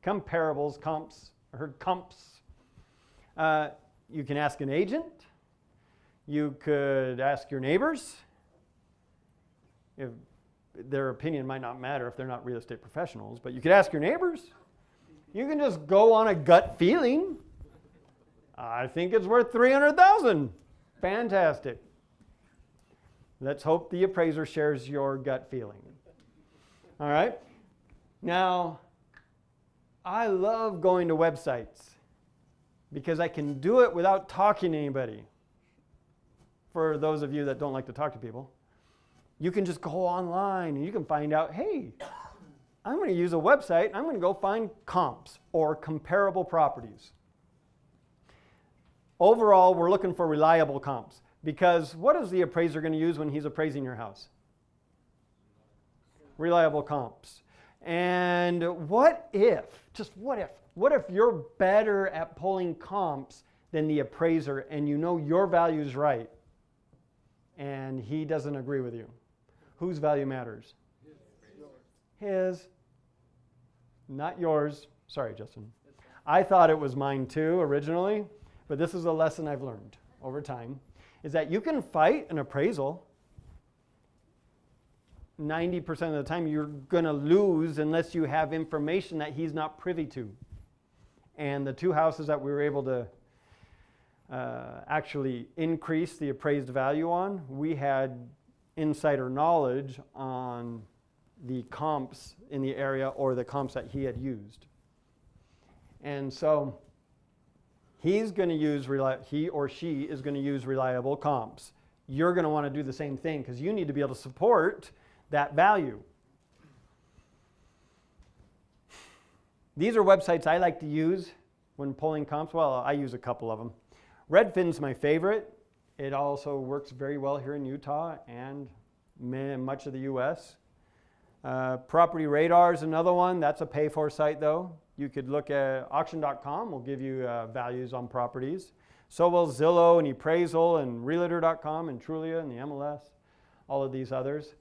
Comparables, comps. I heard comps. You can ask an agent. You could ask your neighbors. If their opinion might not matter if they're not real estate professionals, but you could ask your neighbors. You can just go on a gut feeling. I think it's worth $300,000. Fantastic. Let's hope the appraiser shares your gut feeling. All right. Now, I love going to websites because I can do it without talking to anybody. For those of you that don't like to talk to people, you can just go online and you can find out, hey, I'm going to use a website. I'm going to go find comps or comparable properties. Overall, we're looking for reliable comps because what is the appraiser going to use when he's appraising your house? Reliable comps. And what if, just what if you're better at pulling comps than the appraiser and you know your value is right and he doesn't agree with you? Whose value matters? His. Not yours. Sorry, Justin. I thought it was mine too originally, but this is a lesson I've learned over time, is that you can fight an appraisal. 90% of the time you're going to lose unless you have information that he's not privy to. And the two houses that we were able to actually increase the appraised value on, we had insider knowledge on the comps in the area or the comps that he had used. And so he or she is going to use reliable comps. You're going to want to do the same thing because you need to be able to support that value. These are websites I like to use when pulling comps. Well, I use a couple of them. Redfin's my favorite. It also works very well here in Utah and much of the U.S. Property Radar is another one. That's a pay-for site, though. You could look at auction.com. Will give you values on properties. So will Zillow and Appraisal and Realtor.com and Trulia and the MLS, all of these others.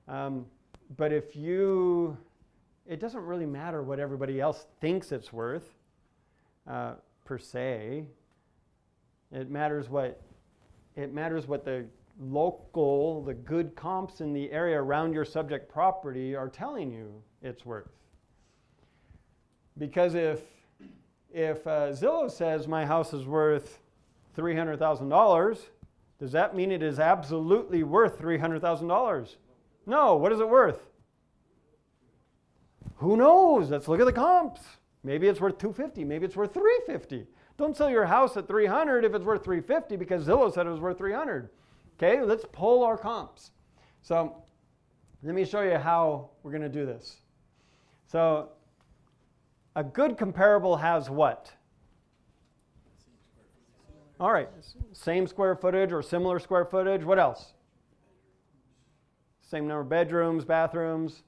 But it doesn't really matter what everybody else thinks it's worth, per se. It matters what the the good comps in the area around your subject property are telling you it's worth. Because if Zillow says my house is worth $300,000, does that mean it is absolutely worth $300,000? No. What is it worth? Who knows? Let's look at the comps. Maybe it's worth $250. Maybe it's worth $350. Don't sell your house at $300 if it's worth $350 because Zillow said it was worth $300. Okay, let's pull our comps. So let me show you how we're going to do this. So a good comparable has what? All right, same square footage or similar square footage. What else? Same number of bedrooms, bathrooms.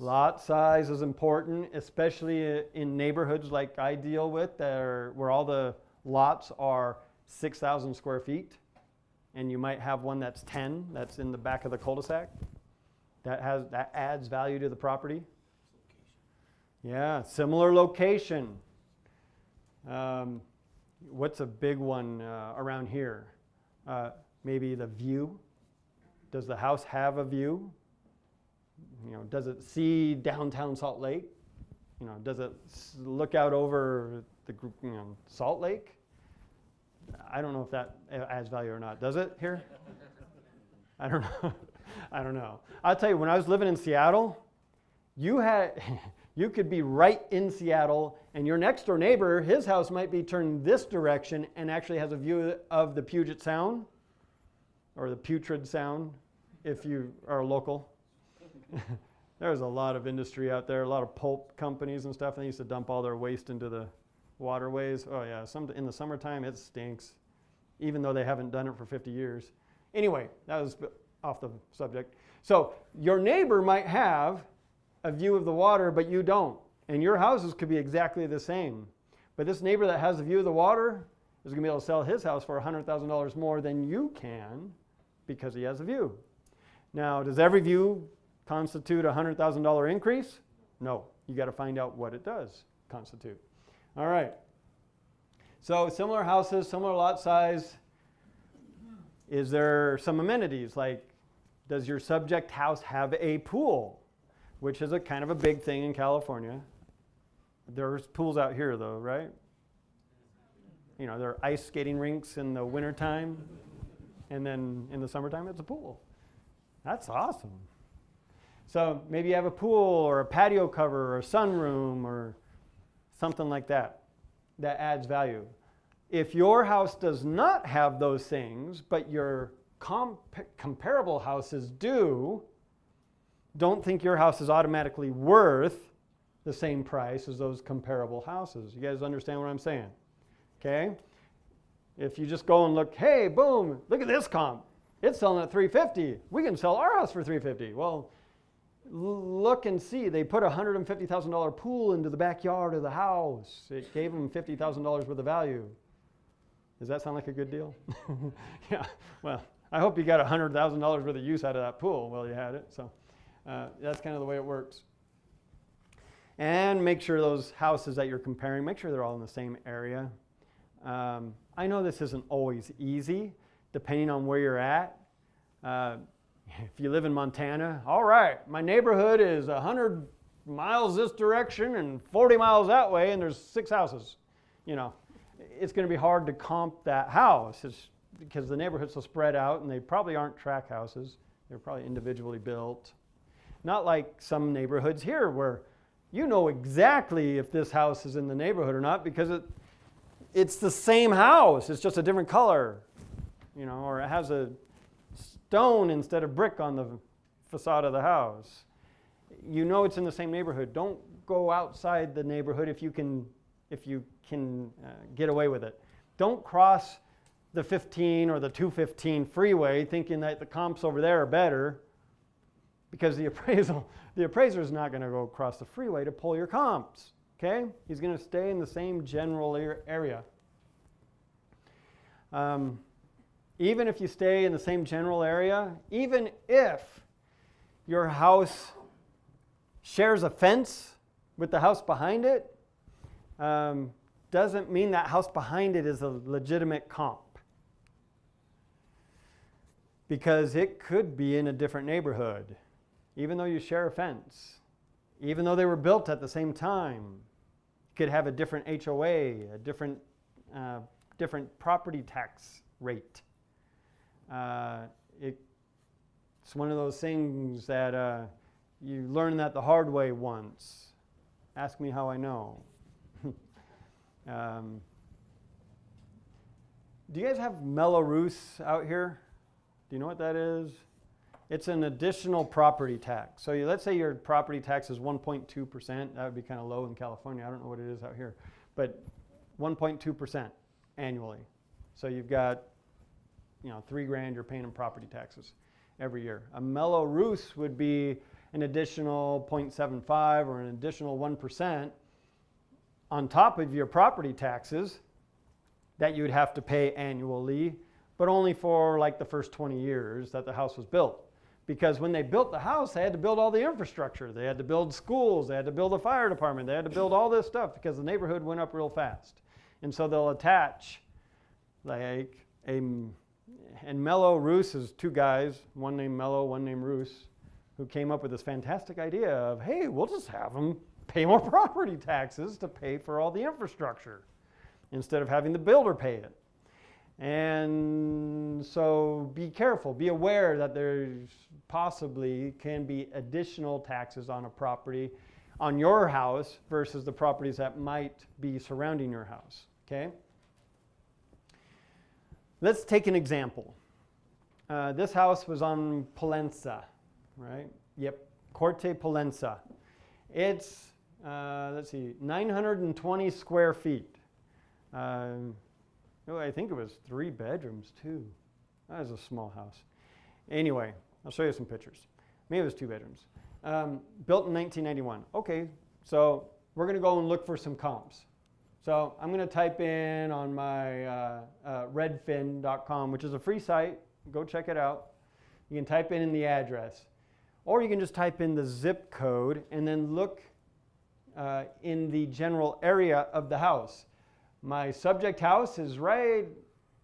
Lot size is important, especially in neighborhoods like I deal with where all the lots are 6,000 square feet. And you might have one that's 10, that's in the back of the cul-de-sac. That adds value to the property. Yeah, similar location. What's a big one around here? Maybe the view. Does the house have a view? Does it see downtown Salt Lake? Does it look out over the Salt Lake? I don't know if that adds value or not. Does it here? I don't know. I don't know. I'll tell you, when I was living in Seattle, you could be right in Seattle, and your next door neighbor, his house might be turned this direction and actually has a view of the Puget Sound, or the Putrid Sound, if you are local. There's a lot of industry out there, a lot of pulp companies and stuff, and they used to dump all their waste into the waterways. Oh yeah, in the summertime it stinks, even though they haven't done it for 50 years. Anyway, that was off the subject. So your neighbor might have a view of the water, but you don't. And your houses could be exactly the same. But this neighbor that has a view of the water is going to be able to sell his house for $100,000 more than you can because he has a view. Now, does every view constitute a $100,000 increase? No. You got to find out what it does constitute. All right. So similar houses, similar lot size. Is there some amenities? Like, does your subject house have a pool? Which is a kind of a big thing in California. There's pools out here though, right? You know, there are ice skating rinks in the wintertime, and then in the summertime it's a pool. That's awesome. So maybe you have a pool or a patio cover or a sunroom or something like that. That adds value. If your house does not have those things, but your comparable houses do, don't think your house is automatically worth the same price as those comparable houses. You guys understand what I'm saying? Okay? If you just go and look, hey, boom, look at this comp. It's selling at $350. We can sell our house for $350. Well, look and see. They put a $150,000 pool into the backyard of the house. It gave them $50,000 worth of value. Does that sound like a good deal? Yeah. Well, I hope you got $100,000 worth of use out of that pool while you had it. So that's kind of the way it works. And make sure those houses that you're comparing, make sure they're all in the same area. I know this isn't always easy, depending on where you're at. If you live in Montana, all right, my neighborhood is 100 miles this direction and 40 miles that way, and there's 6 houses. You know, it's going to be hard to comp that house. It's because the neighborhood's so spread out, and they probably aren't tract houses. They're probably individually built. Not like some neighborhoods here where you know exactly if this house is in the neighborhood or not because it's the same house. It's just a different color, you know, or it has a stone instead of brick on the facade of the house. You know it's in the same neighborhood. Don't go outside the neighborhood if you can get away with it. Don't cross the 15 or the 215 freeway thinking that the comps over there are better, because the appraiser is not going to go across the freeway to pull your comps. Okay? He's going to stay in the same general area. Even if you stay in the same general area, even if your house shares a fence with the house behind it, doesn't mean that house behind it is a legitimate comp. Because it could be in a different neighborhood, even though you share a fence, even though they were built at the same time. You could have a different HOA, a different property tax rate. It's one of those things that you learn that the hard way once. Ask me how I know. Do you guys have Mello-Roos out here? Do you know what that is? It's an additional property tax. So let's say your property tax is 1.2%. That would be kind of low in California. I don't know what it is out here. But 1.2% annually. So you've got, $3,000 you're paying in property taxes every year. A Mello-Roos would be an additional 0.75 or an additional 1% on top of your property taxes that you'd have to pay annually, but only for like the first 20 years that the house was built. Because when they built the house, they had to build all the infrastructure. They had to build schools. They had to build a fire department. They had to build all this stuff because the neighborhood went up real fast. And so they'll attach and Mello-Roos is 2 guys, one named Mello, one named Roos, who came up with this fantastic idea of, hey, we'll just have them pay more property taxes to pay for all the infrastructure instead of having the builder pay it. And so be careful, be aware that there's possibly can be additional taxes on a property, on your house versus the properties that might be surrounding your house, okay? Let's take an example. This house was on Polensa, right? Yep, Corte Polensa. It's, 920 square feet. I think it was 3 bedrooms too. That was a small house. Anyway, I'll show you some pictures. Maybe it was 2 bedrooms. Built in 1991. Okay, so we're going to go and look for some comps. So I'm going to type in on my redfin.com, which is a free site. Go check it out. You can type in the address. Or you can just type in the zip code and then look in the general area of the house. My subject house is right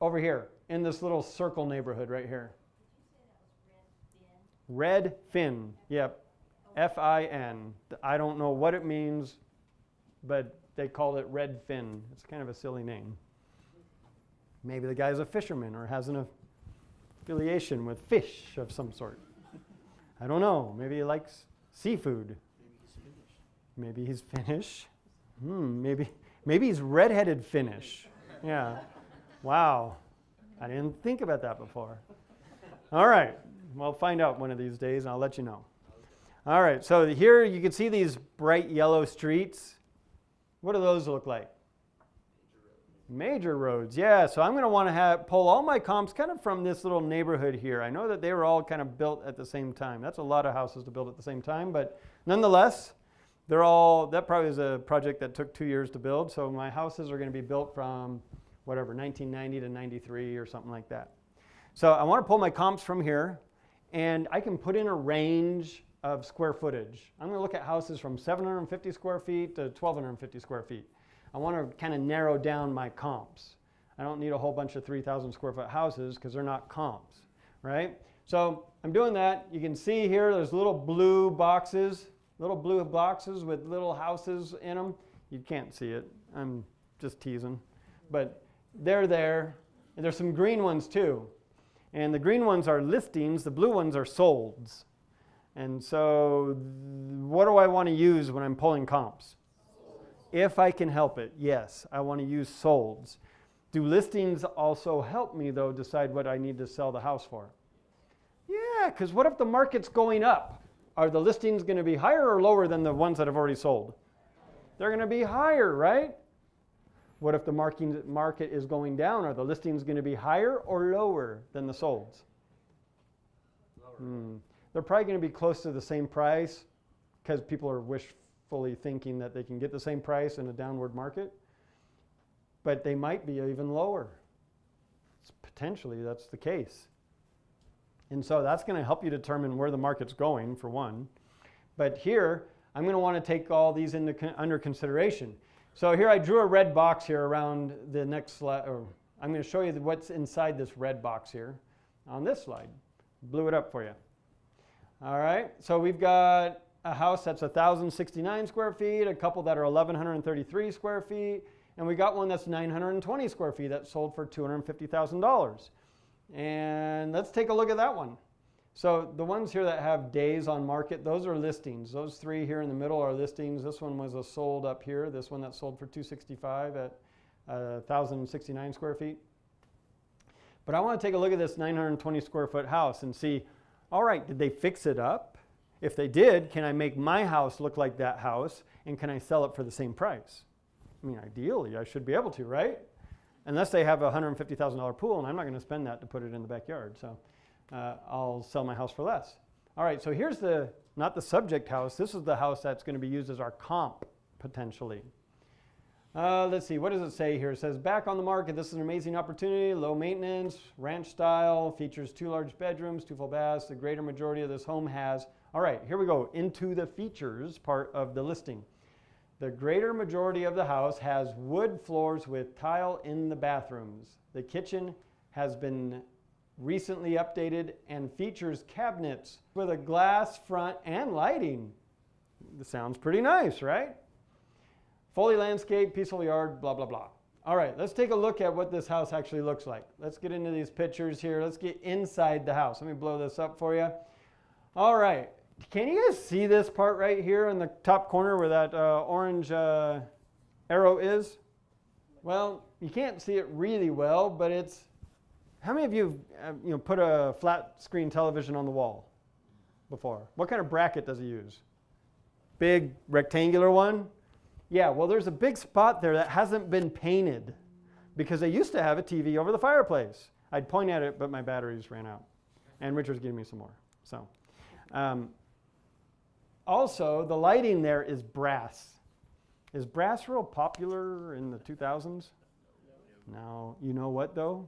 over here in this little circle neighborhood right here. Red Fin. Yep. F-I-N. I don't know what it means, but they call it Red Fin. It's kind of a silly name. Maybe the guy's a fisherman or has an affiliation with fish of some sort. I don't know. Maybe he likes seafood. Maybe he's Finnish. Maybe he's redheaded Finnish. Yeah. Wow. I didn't think about that before. All right. We'll find out one of these days, and I'll let you know. All right. So here you can see these bright yellow streets. What do those look like? Major roads. Yeah. So I'm going to want to pull all my comps kind of from this little neighborhood here. I know that they were all kind of built at the same time. That's a lot of houses to build at the same time, but nonetheless, that probably is a project that took 2 years to build. So my houses are going to be built from whatever, 1990 to 93 or something like that. So I want to pull my comps from here, and I can put in a range of square footage. I'm going to look at houses from 750 square feet to 1,250 square feet. I want to kind of narrow down my comps. I don't need a whole bunch of 3,000 square foot houses because they're not comps, right? So I'm doing that. You can see here there's little blue boxes with little houses in them. You can't see it. I'm just teasing. But they're there. And there's some green ones too. And the green ones are listings. The blue ones are solds. And so what do I want to use when I'm pulling comps? If I can help it, yes, I want to use solds. Do listings also help me, though, decide what I need to sell the house for? Yeah, because what if the market's going up? Are the listings going to be higher or lower than the ones that have already sold? They're going to be higher, right? What if the market is going down? Are the listings going to be higher or lower than the solds? Lower. They're probably going to be close to the same price because people are wishfully thinking that they can get the same price in a downward market. But they might be even lower. Potentially, that's the case. And so that's going to help you determine where the market's going, for one. But here, I'm going to want to take all these under consideration. So here I drew a red box here around the next slide. Or I'm going to show you what's inside this red box here on this slide. Blew it up for you. All right, so we've got a house that's 1,069 square feet, a couple that are 1,133 square feet, and we got one that's 920 square feet that sold for $250,000. And let's take a look at that one. So the ones here that have days on market, those are listings. Those three here in the middle are listings. This one was a sold up here. This one that sold for $265,000 at 1,069 square feet. But I want to take a look at this 920 square foot house and see, all right, did they fix it up? If they did, can I make my house look like that house, and can I sell it for the same price? I mean, ideally, I should be able to, right? Unless they have a $150,000 pool, and I'm not going to spend that to put it in the backyard. So I'll sell my house for less. All right, so here's not the subject house. This is the house that's going to be used as our comp, potentially. Let's see, what does it say here? It says, back on the market, this is an amazing opportunity, low maintenance, ranch style, features 2 large bedrooms, 2 full baths. The greater majority of this home has, all right, here we go, into the features part of the listing. The greater majority of the house has wood floors with tile in the bathrooms. The kitchen has been recently updated and features cabinets with a glass front and lighting. This sounds pretty nice, right? Fully landscaped, peaceful yard, blah, blah, blah. All right, let's take a look at what this house actually looks like. Let's get into these pictures here. Let's get inside the house. Let me blow this up for you. All right, can you guys see this part right here in the top corner where that orange arrow is? Well, you can't see it really well, but it's, how many of you have put a flat screen television on the wall before? What kind of bracket does it use? Big rectangular one? Yeah, well, there's a big spot there that hasn't been painted because they used to have a TV over the fireplace. I'd point at it, but my batteries ran out. And Richard's giving me some more. So, also, the lighting there is brass. Is brass real popular in the 2000s? No. You know what, though?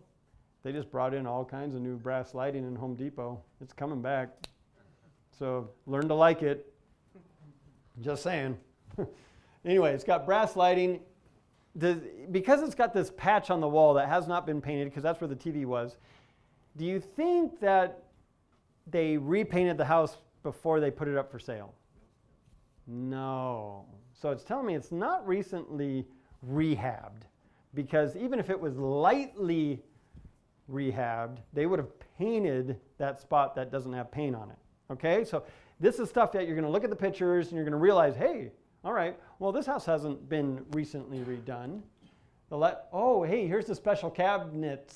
They just brought in all kinds of new brass lighting in Home Depot. It's coming back. So learn to like it. Just saying. Anyway, it's got brass lighting. Because it's got this patch on the wall that has not been painted, because that's where the TV was, do you think that they repainted the house before they put it up for sale? No. So it's telling me it's not recently rehabbed, because even if it was lightly rehabbed, they would have painted that spot that doesn't have paint on it. Okay, so this is stuff that you're going to look at the pictures and you're going to realize, hey, all right, well, this house hasn't been recently redone. Oh, hey, here's the special cabinet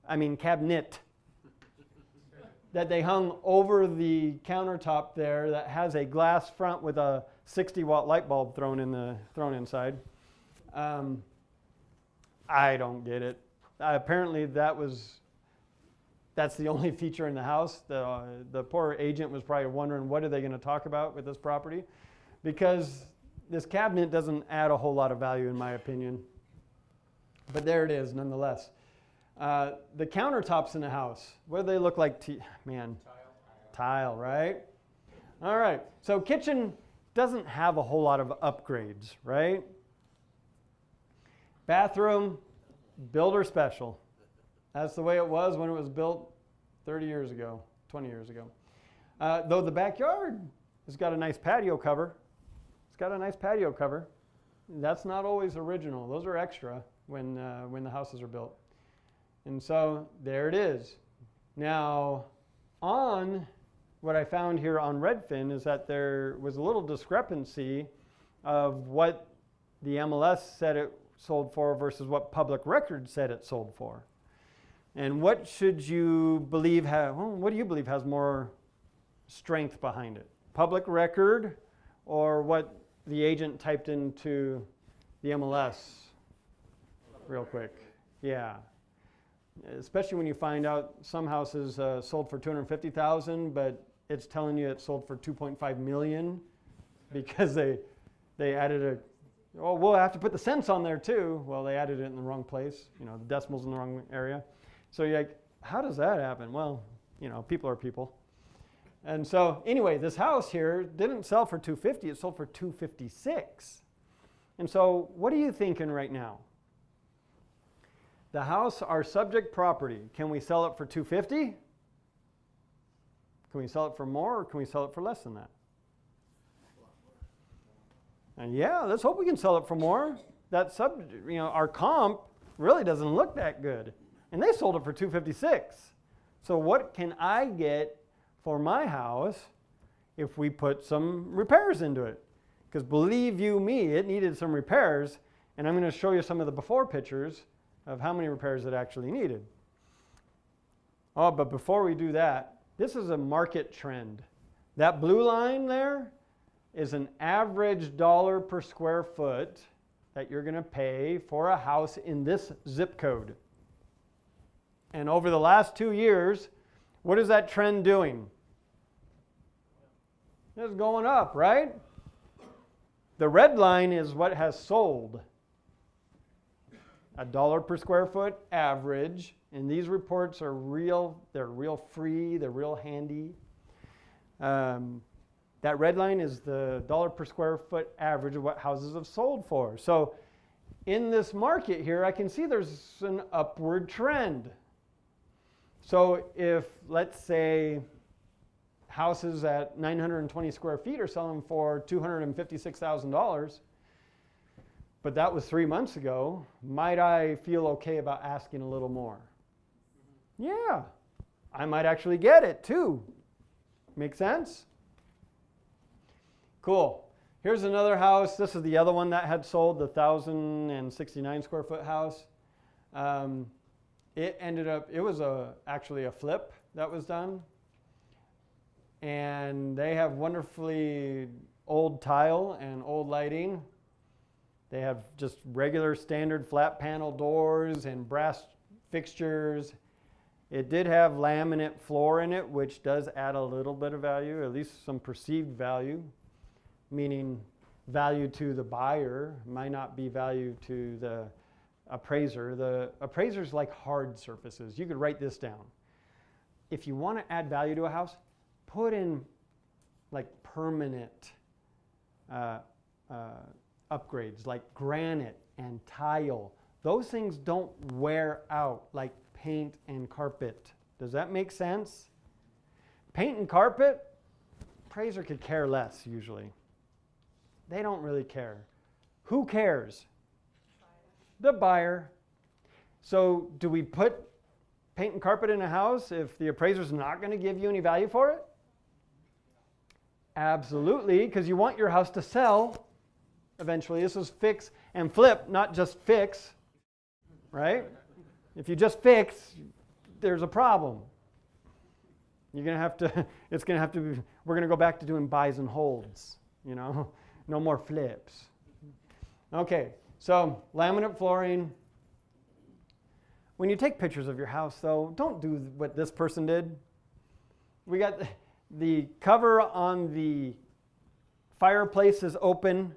that they hung over the countertop there that has a glass front with a 60-watt light bulb thrown inside. I don't get it. Apparently that's the only feature in the house. The poor agent was probably wondering, what are they going to talk about with this property? Because this cabinet doesn't add a whole lot of value, in my opinion. But there it is, nonetheless. The countertops in the house, what do they look like? Tile, right? All right, so kitchen doesn't have a whole lot of upgrades, right? Bathroom, builder special. That's the way it was when it was built 30 years ago, 20 years ago. Though the backyard has got a nice patio cover. It's got a nice patio cover. That's not always original. Those are extra when the houses are built. And so there it is. Now, on what I found here on Redfin is that there was a little discrepancy of what the MLS said it sold for versus what public record said it sold for. And what should you believe what do you believe has more strength behind it? Public record or what the agent typed into the MLS real quick? Yeah. Especially when you find out some houses sold for $250,000, but it's telling you it sold for $2.5 million because they added we'll have to put the cents on there too. Well, they added it in the wrong place, the decimals in the wrong area. So you're like, how does that happen? Well, people are people. And so anyway, this house here didn't sell for $250, it sold for $256. And so what are you thinking right now? The house, our subject property, can we sell it for $250? Can we sell it for more, or can we sell it for less than that? And yeah, let's hope we can sell it for more. Our comp really doesn't look that good. And they sold it for $256. So what can I get for my house if we put some repairs into it? Because believe you me, it needed some repairs. And I'm going to show you some of the before pictures of how many repairs it actually needed. Oh, but before we do that, this is a market trend. That blue line there is an average dollar per square foot that you're going to pay for a house in this zip code. And over the last 2 years, what is that trend doing? It's going up, right? The red line is what has sold. $1 per square foot average. And these reports are real. They're real free. They're real handy. That red line is the $1 per square foot average of what houses have sold for. So in this market here, I can see there's an upward trend. So if, let's say, houses at 920 square feet are selling for $256,000, but that was 3 months ago, might I feel okay about asking a little more? Yeah, I might actually get it too. Make sense? Cool. Here's another house. This is the other one that had sold, the 1,069 square foot house. It was actually a flip that was done. And they have wonderfully old tile and old lighting. They have just regular standard flat panel doors and brass fixtures. It did have laminate floor in it, which does add a little bit of value, at least some perceived value, meaning value to the buyer, might not be value to appraiser. The appraiser's like hard surfaces. You could write this down. If you want to add value to a house, put in like permanent upgrades like granite and tile. Those things don't wear out like paint and carpet. Does that make sense? Paint and carpet, appraiser could care less usually. They don't really care. Who cares? The buyer. So do we put paint and carpet in a house if the appraiser's not going to give you any value for it? Absolutely, because you want your house to sell eventually. This is fix and flip, not just fix, right? If you just fix, there's a problem. You're going to have to, it's going to have to be, we're going to go back to doing buys and holds, you know, no more flips. Okay, so laminate flooring. When you take pictures of your house, though, don't do what this person did. We got the cover on the fireplace is open.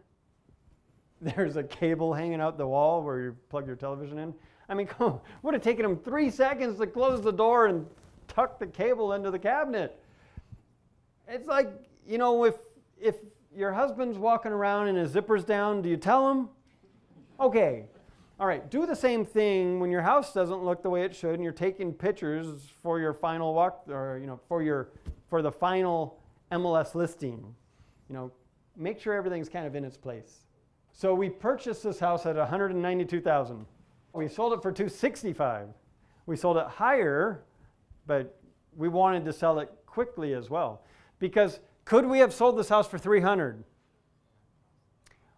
There's a cable hanging out the wall where you plug your television in. I mean, come on, would have taken them 3 seconds to close the door and tuck the cable into the cabinet. It's like, you know, if your husband's walking around and his zipper's down, do you tell him? Okay. All right, do the same thing when your house doesn't look the way it should and you're taking pictures for your final walk, or, you know, for the final MLS listing. You know, make sure everything's kind of in its place. So we purchased this house at $192,000. We sold it for $265,000. We sold it higher, but we wanted to sell it quickly as well. Because could we have sold this house for $300,000?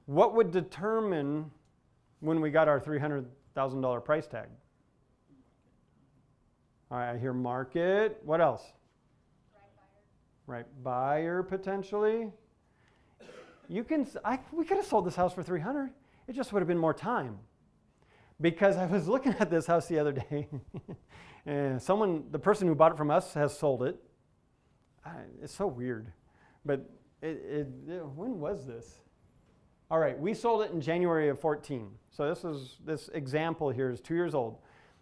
What would determine when we got our $300,000 price tag? All right, I hear market. What else? Right buyer potentially. We could have sold this house for $300,000. It just would have been more time. Because I was looking at this house the other day, and the person who bought it from us has sold it. It's so weird. But when was this? All right, we sold it in January of 14. So this example here is 2 years old.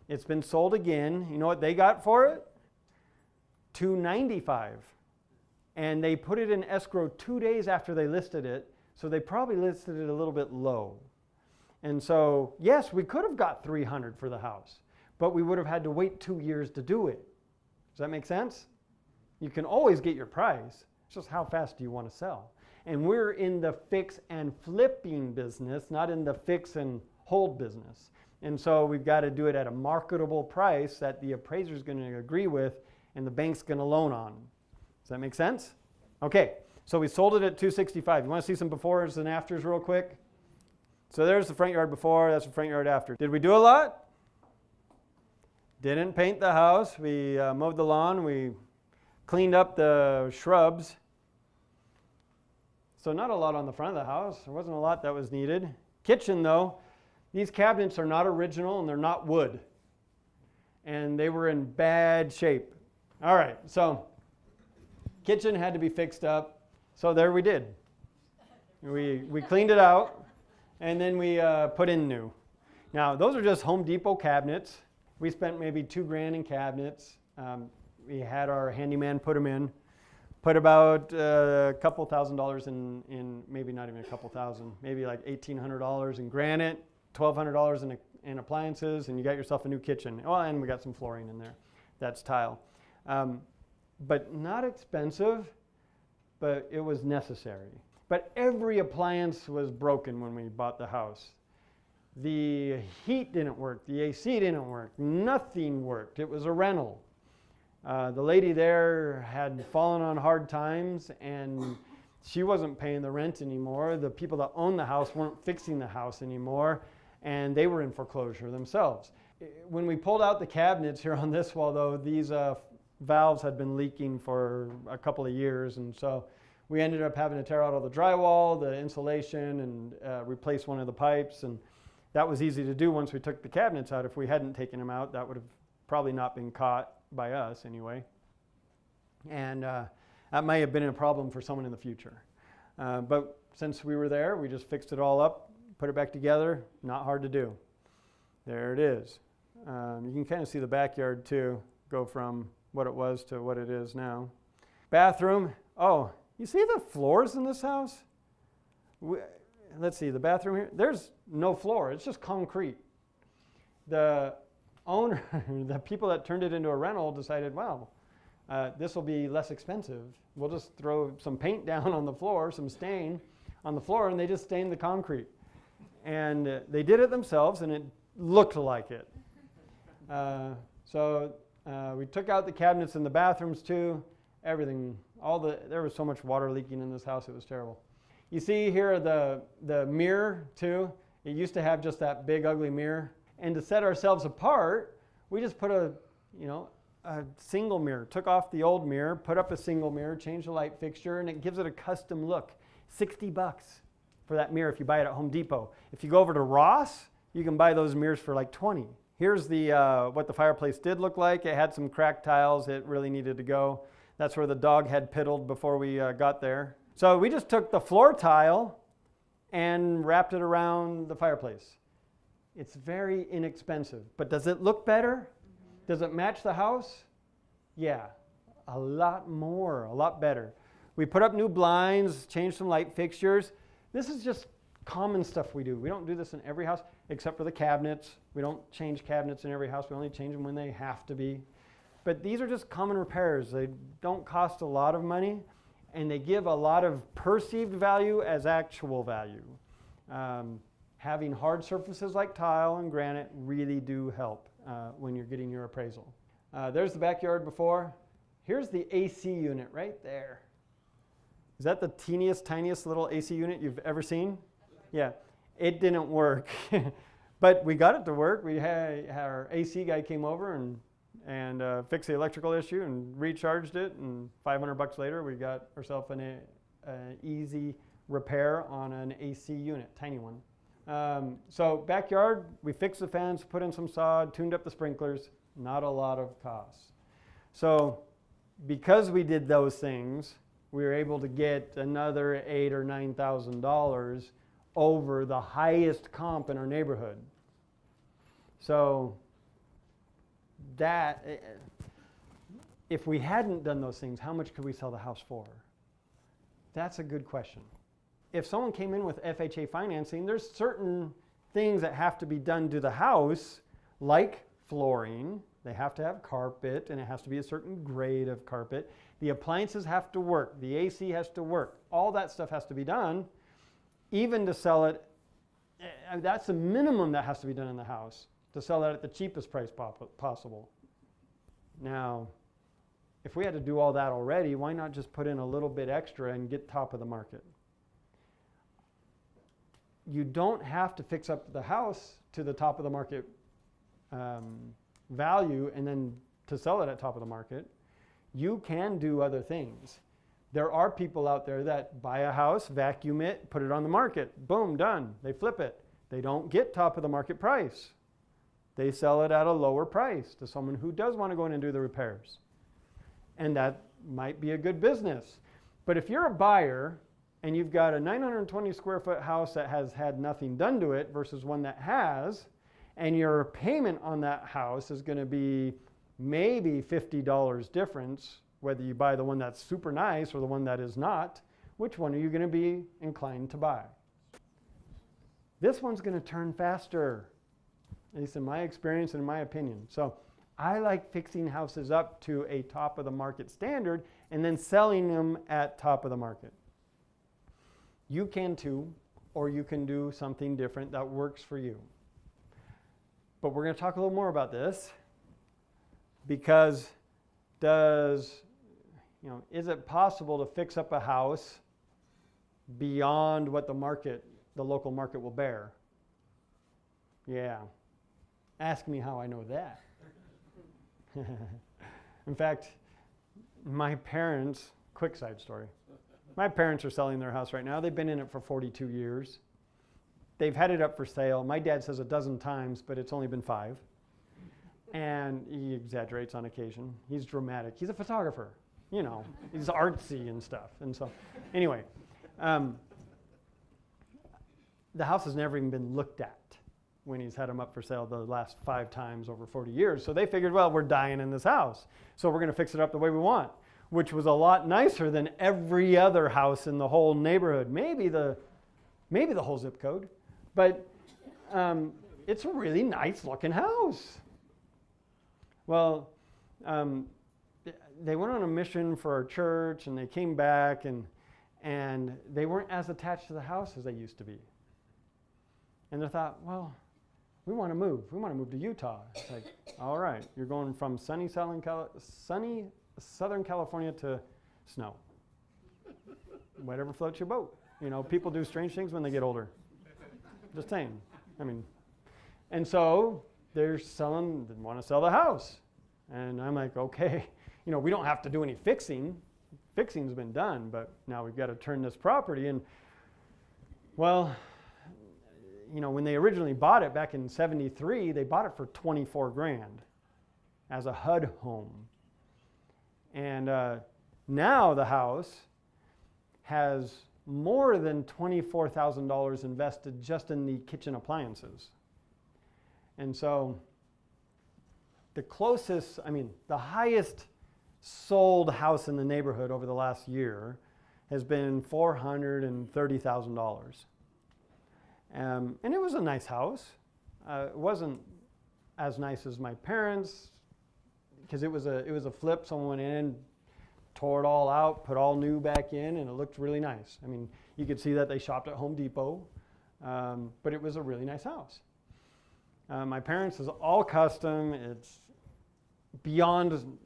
It's been sold again. You know what they got for it? $295,000. And they put it in escrow 2 days after they listed it. So they probably listed it a little bit low. And so, yes, we could have got $300,000 for the house, but we would have had to wait 2 years to do it. Does that make sense? You can always get your price. It's just how fast do you want to sell? And we're in the fix and flipping business, not in the fix and hold business. And so we've got to do it at a marketable price that the appraiser is going to agree with and the bank's going to loan on. Does that make sense? Okay, so we sold it at $265,000. You want to see some befores and afters real quick? So there's the front yard before, that's the front yard after. Did we do a lot? Didn't paint the house. We mowed the lawn. We cleaned up the shrubs. So not a lot on the front of the house. There wasn't a lot that was needed. Kitchen, though, these cabinets are not original and they're not wood. And they were in bad shape. All right, so kitchen had to be fixed up. So there we did. We cleaned it out. And then we put in new. Now, those are just Home Depot cabinets. We spent maybe $2,000 in cabinets. We had our handyman put them in. Put about a couple $1,000s in maybe not even a couple thousand, maybe like $1,800 in granite, $1,200 in appliances, and you got yourself a new kitchen. Oh, and we got some flooring in there. That's tile. But not expensive, but it was necessary. But every appliance was broken when we bought the house. The heat didn't work. The AC didn't work. Nothing worked. It was a rental. The lady there had fallen on hard times and she wasn't paying the rent anymore. The people that owned the house weren't fixing the house anymore and they were in foreclosure themselves. When we pulled out the cabinets here on this wall, though, these valves had been leaking for a couple of years, and so we ended up having to tear out all the drywall, the insulation, and replace one of the pipes. And that was easy to do once we took the cabinets out. If we hadn't taken them out, that would have probably not been caught by us anyway. And that may have been a problem for someone in the future. But since we were there, we just fixed it all up, put it back together. Not hard to do. There it is. You can kind of see the backyard too, go from what it was to what it is now. Bathroom. Oh, you see the floors in this house? Let's see, the bathroom here. There's no floor. It's just concrete. The owner, the people that turned it into a rental decided, wow, this will be less expensive. We'll just throw some paint down on the floor, some stain on the floor, and they just stained the concrete. And they did it themselves, and it looked like it. So we took out the cabinets in the bathrooms too. Everything, there was so much water leaking in this house, it was terrible. You see here the mirror too. It used to have just that big ugly mirror. And to set ourselves apart, we just put a single mirror. Took off the old mirror, put up a single mirror, changed the light fixture, and it gives it a custom look. $60 for that mirror if you buy it at Home Depot. If you go over to Ross, you can buy those mirrors for like $20. Here's what the fireplace did look like. It had some cracked tiles. It really needed to go. That's where the dog had piddled before we got there. So we just took the floor tile and wrapped it around the fireplace. It's very inexpensive, but does it look better? Does it match the house? Yeah, a lot more, a lot better. We put up new blinds, changed some light fixtures. This is just common stuff we do. We don't do this in every house except for the cabinets. We don't change cabinets in every house. We only change them when they have to be. But these are just common repairs. They don't cost a lot of money, and they give a lot of perceived value as actual value. Having hard surfaces like tile and granite really do help when you're getting your appraisal. There's the backyard before. Here's the AC unit right there. Is that the teeniest, tiniest little AC unit you've ever seen? Yeah, it didn't work. But we got it to work. We had our AC guy came over and fixed the electrical issue and recharged it. And $500 later, we got ourselves an easy repair on an AC unit, tiny one. So backyard, we fixed the fence, put in some sod, tuned up the sprinklers. Not a lot of costs. So because we did those things, we were able to get another $8,000 or $9,000 over the highest comp in our neighborhood. So that, if we hadn't done those things, how much could we sell the house for? That's a good question. If someone came in with FHA financing, there's certain things that have to be done to the house, like flooring. They have to have carpet, and it has to be a certain grade of carpet. The appliances have to work. The AC has to work. All that stuff has to be done, even to sell it. That's the minimum that has to be done in the house, to sell it at the cheapest price possible. Now, if we had to do all that already, why not just put in a little bit extra and get top of the market? You don't have to fix up the house to the top of the market value and then to sell it at top of the market. You can do other things. There are people out there that buy a house, vacuum it, put it on the market, boom, done. They flip it. They don't get top of the market price. They sell it at a lower price to someone who does want to go in and do the repairs. And that might be a good business. But if you're a buyer and you've got a 920 square foot house that has had nothing done to it versus one that has, and your payment on that house is going to be maybe $50 difference, whether you buy the one that's super nice or the one that is not, which one are you going to be inclined to buy? This one's going to turn faster, at least in my experience and in my opinion. So I like fixing houses up to a top of the market standard and then selling them at top of the market. You can too, or you can do something different that works for you. But we're going to talk a little more about this, because is it possible to fix up a house beyond what the local market will bear? Yeah. Ask me how I know that. In fact, my parents, quick side story. My parents are selling their house right now. They've been in it for 42 years. They've had it up for sale. My dad says a dozen times, but it's only been 5. And he exaggerates on occasion. He's dramatic. He's a photographer. He's artsy and stuff. And so, anyway, the house has never even been looked at. when he's had them up for sale the last 5 times over 40 years. So they figured, well, we're dying in this house, so we're going to fix it up the way we want, which was a lot nicer than every other house in the whole neighborhood, maybe the whole zip code, but it's a really nice looking house. Well, they went on a mission for our church, and they came back, and they weren't as attached to the house as they used to be. And they thought, well, we want to move. We want to move to Utah. It's like, all right, you're going from sunny Southern California to snow. Whatever floats your boat. You know, people do strange things when they get older. Just saying. I mean, and so they want to sell the house. And I'm like, okay, you know, we don't have to do any fixing. Fixing's been done, but now we've got to turn this property. And, well, you know, when they originally bought it back in '73, they bought it for $24,000 as a HUD home. And now the house has more than $24,000 invested just in the kitchen appliances. And so the highest sold house in the neighborhood over the last year has been $430,000. And it was a nice house. It wasn't as nice as my parents, because it was a flip. Someone went in, tore it all out, put all new back in, and it looked really nice. I mean, you could see that they shopped at Home Depot, but it was a really nice house. My parents' is all custom. It's beyond,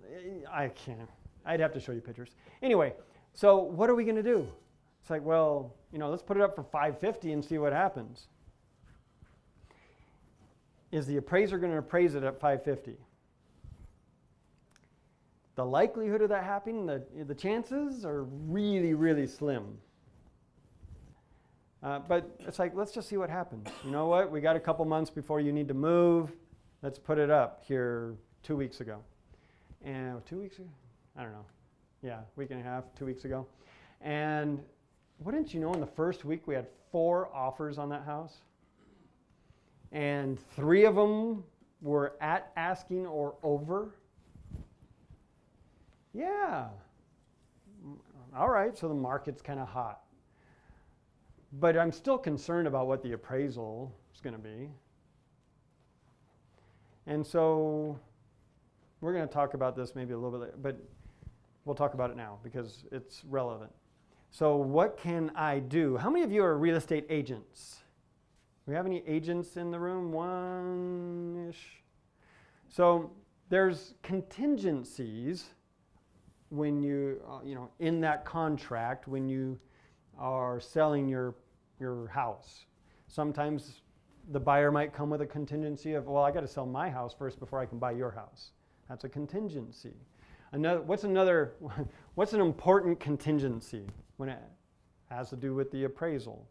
I'd have to show you pictures. Anyway, so what are we going to do? It's like, well, you know, let's put it up for $550 and see what happens. Is the appraiser going to appraise it at $550? The likelihood of that happening, the chances are really, really slim. But it's like, let's just see what happens. You know what? We got a couple months before you need to move. Let's put it up here 2 weeks ago. And 2 weeks ago? I don't know. Yeah, week and a half, 2 weeks ago. And wouldn't you know, in the first week we had 4 offers on that house. And 3 of them were at asking or over. Yeah. All right, so the market's kind of hot. But I'm still concerned about what the appraisal is going to be. And so we're going to talk about this maybe a little bit later, but we'll talk about it now because it's relevant. So what can I do? How many of you are real estate agents? Do we have any agents in the room? 1-ish. So there's contingencies when you in that contract when you are selling your house. Sometimes the buyer might come with a contingency of, well, I got to sell my house first before I can buy your house. That's a contingency. What's an important contingency when it has to do with the appraisal?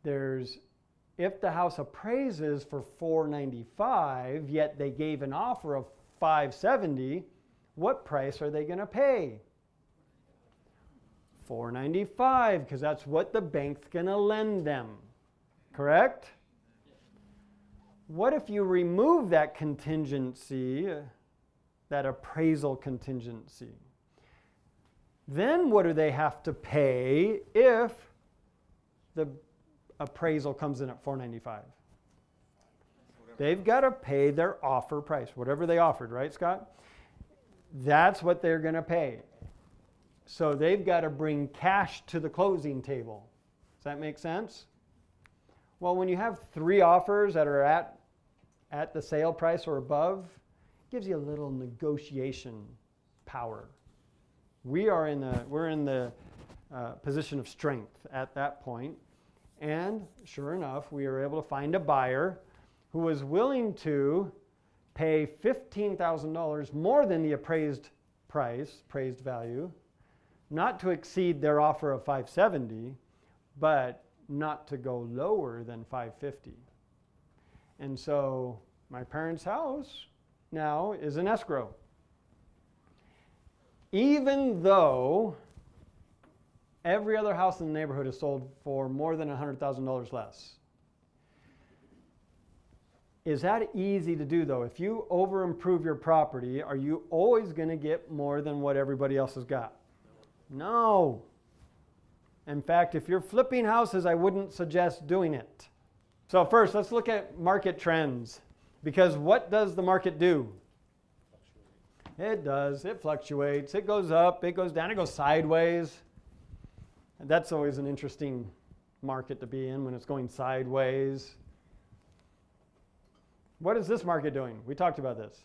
If the house appraises for $495, yet they gave an offer of $570, what price are they going to pay? $495, because that's what the bank's going to lend them. Correct? What if you remove that contingency, that appraisal contingency? Then what do they have to pay if the appraisal comes in at $495? They've got to pay their offer price, whatever they offered, right, Scott? That's what they're going to pay. So they've got to bring cash to the closing table. Does that make sense? Well, when you have 3 offers that are at the sale price or above, it gives you a little negotiation power. We're in the position of strength at that point, and sure enough, we were able to find a buyer who was willing to pay $15,000 more than the appraised price, appraised value, not to exceed their offer of $570, but not to go lower than $550. And so my parents' house now is in escrow. Even though Every other house in the neighborhood is sold for more than $100,000 less. Is that easy to do though? If you over improve your property, are you always going to get more than what everybody else has got? No. In fact, if you're flipping houses, I wouldn't suggest doing it. So first, let's look at market trends. Because what does the market do? It does. It fluctuates. It goes up. It goes down. It goes sideways. And that's always an interesting market to be in when it's going sideways. What is this market doing? We talked about this.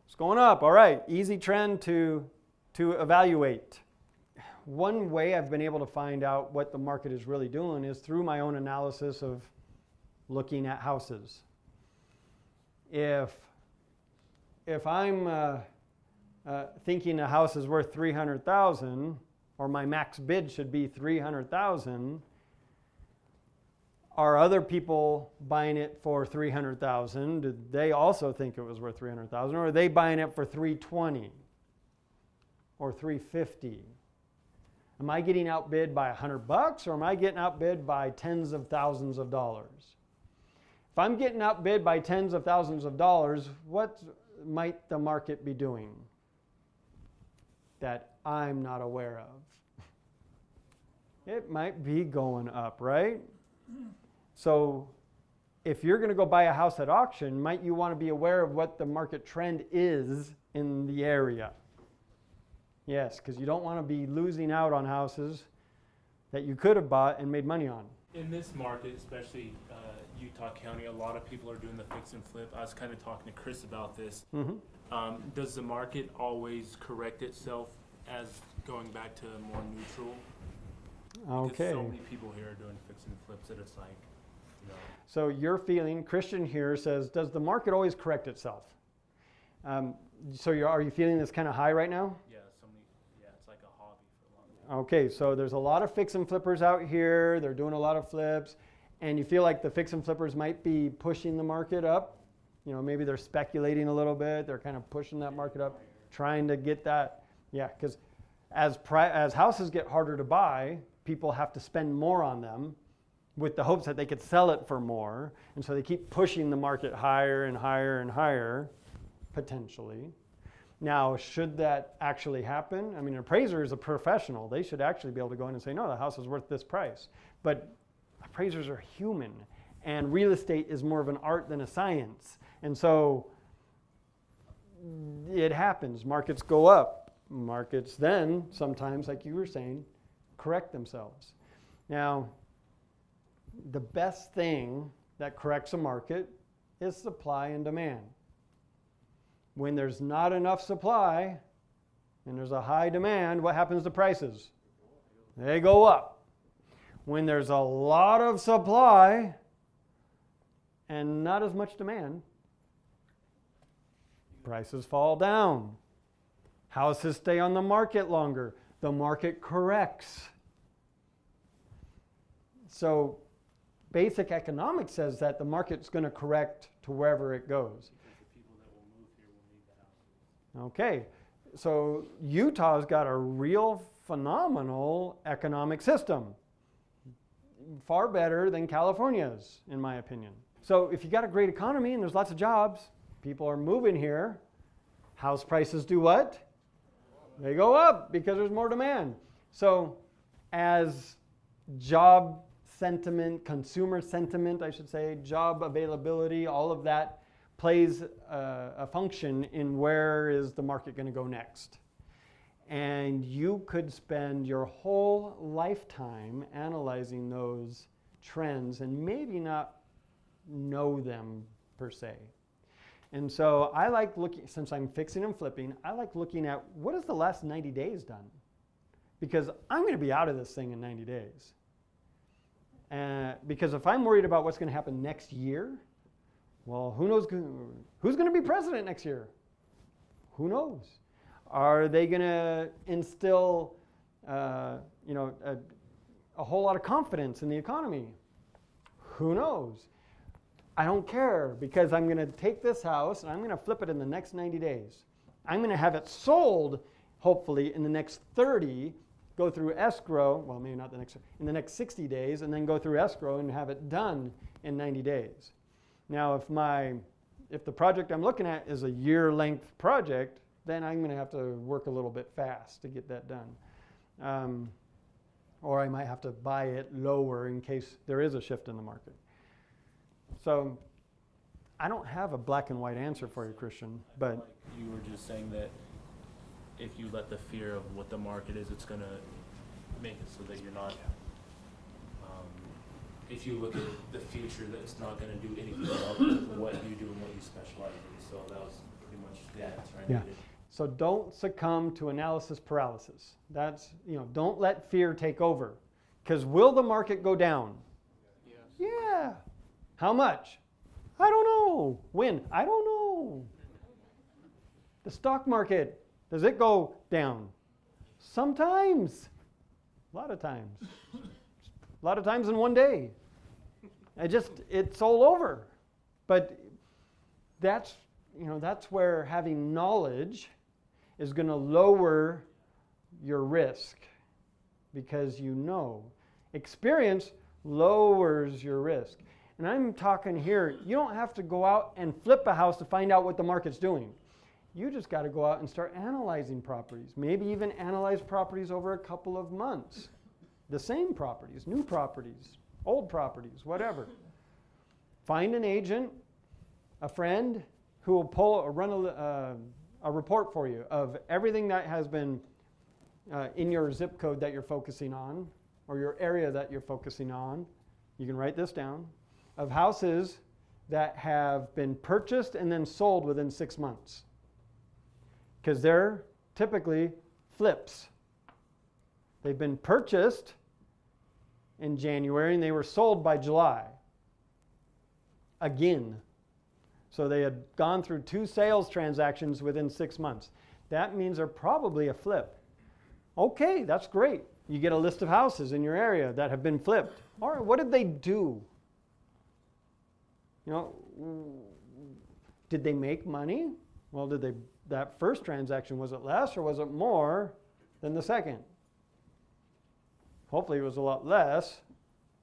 It's going up. All right. Easy trend to evaluate. One way I've been able to find out what the market is really doing is through my own analysis of looking at houses. If I'm thinking a house is worth $300,000, or my max bid should be $300,000, are other people buying it for $300,000? Did they also think it was worth $300,000, or are they buying it for $320,000 or $350,000? Am I getting outbid by $100, or am I getting outbid by tens of thousands of dollars? If I'm getting outbid by tens of thousands of dollars, what might the market be doing that I'm not aware of? It might be going up, right? So if you're going to go buy a house at auction, might you want to be aware of what the market trend is in the area? Yes, because you don't want to be losing out on houses that you could have bought and made money on. In this market, especially Utah County, a lot of people are doing the fix and flip. I was kind of talking to Chris about this. Mm-hmm. Does the market always correct itself as going back to more neutral? Okay. Because so many people here are doing fix and flips that it's like, you know. So your feeling, Christian here says, does the market always correct itself? So are you feeling this kind of high right now? Yeah, it's like a hobby for a lot of people. Okay, so there's a lot of fix and flippers out here. They're doing a lot of flips. And you feel like the fix and flippers might be pushing the market up. You know, maybe they're speculating a little bit. They're kind of pushing that market up, trying to get that. Yeah, because as houses get harder to buy, people have to spend more on them with the hopes that they could sell it for more. And so they keep pushing the market higher and higher and higher, potentially. Now, should that actually happen? I mean, an appraiser is a professional. They should actually be able to go in and say, no, the house is worth this price. But appraisers are human, and real estate is more of an art than a science. And so it happens. Markets go up. Markets then, sometimes, like you were saying, correct themselves. Now, the best thing that corrects a market is supply and demand. When there's not enough supply and there's a high demand, what happens to prices? They go up. When there's a lot of supply and not as much demand, prices fall down. Houses stay on the market longer. The market corrects. So basic economics says that the market's going to correct to wherever it goes. Okay, so Utah's got a real phenomenal economic system. Far better than California's, in my opinion. So if you got a great economy and there's lots of jobs, people are moving here, house prices do what? They go up because there's more demand. So as job sentiment, consumer sentiment, I should say, job availability, all of that plays a function in where is the market going to go next. And you could spend your whole lifetime analyzing those trends and maybe not know them per se. And so I like looking, since I'm fixing and flipping, I like looking at what has the last 90 days done? Because I'm going to be out of this thing in 90 days. Because if I'm worried about what's going to happen next year, well, who knows who's going to be president next year? Who knows? Are they going to instill, a whole lot of confidence in the economy? Who knows? I don't care, because I'm going to take this house and I'm going to flip it in the next 90 days. I'm going to have it sold, hopefully, in the next 30, go through escrow, well, maybe not in the next 60 days, and then go through escrow and have it done in 90 days. Now, if the project I'm looking at is a year-length project, then I'm going to have to work a little bit fast to get that done. Or I might have to buy it lower in case there is a shift in the market. So I don't have a black and white answer for you, Christian, but Like you were just saying that if you let the fear of what the market is, it's going to make it so that you're not, if you look at the future, that's not going to do anything to help with what you do and what you specialize in. So that was pretty much the answer I needed. So don't succumb to analysis paralysis. That's, don't let fear take over. Because will the market go down? Yes. Yeah. How much? I don't know. When? I don't know. The stock market, does it go down? Sometimes. A lot of times. A lot of times in one day. It's all over. But that's where having knowledge is going to lower your risk, because experience lowers your risk. And I'm talking here, you don't have to go out and flip a house to find out what the market's doing. You just got to go out and start analyzing properties, maybe even analyze properties over a couple of months. The same properties, new properties, old properties, whatever. Find an agent, a friend, who will run a report for you of everything that has been in your zip code that you're focusing on, or your area that you're focusing on. You can write this down. Of houses that have been purchased and then sold within 6 months. Because they're typically flips. They've been purchased in January and they were sold by July. Again. So they had gone through 2 sales transactions within 6 months. That means they're probably a flip. Okay, that's great. You get a list of houses in your area that have been flipped. All right, what did they do? Did they make money? Well, that first transaction, was it less or was it more than the second? Hopefully it was a lot less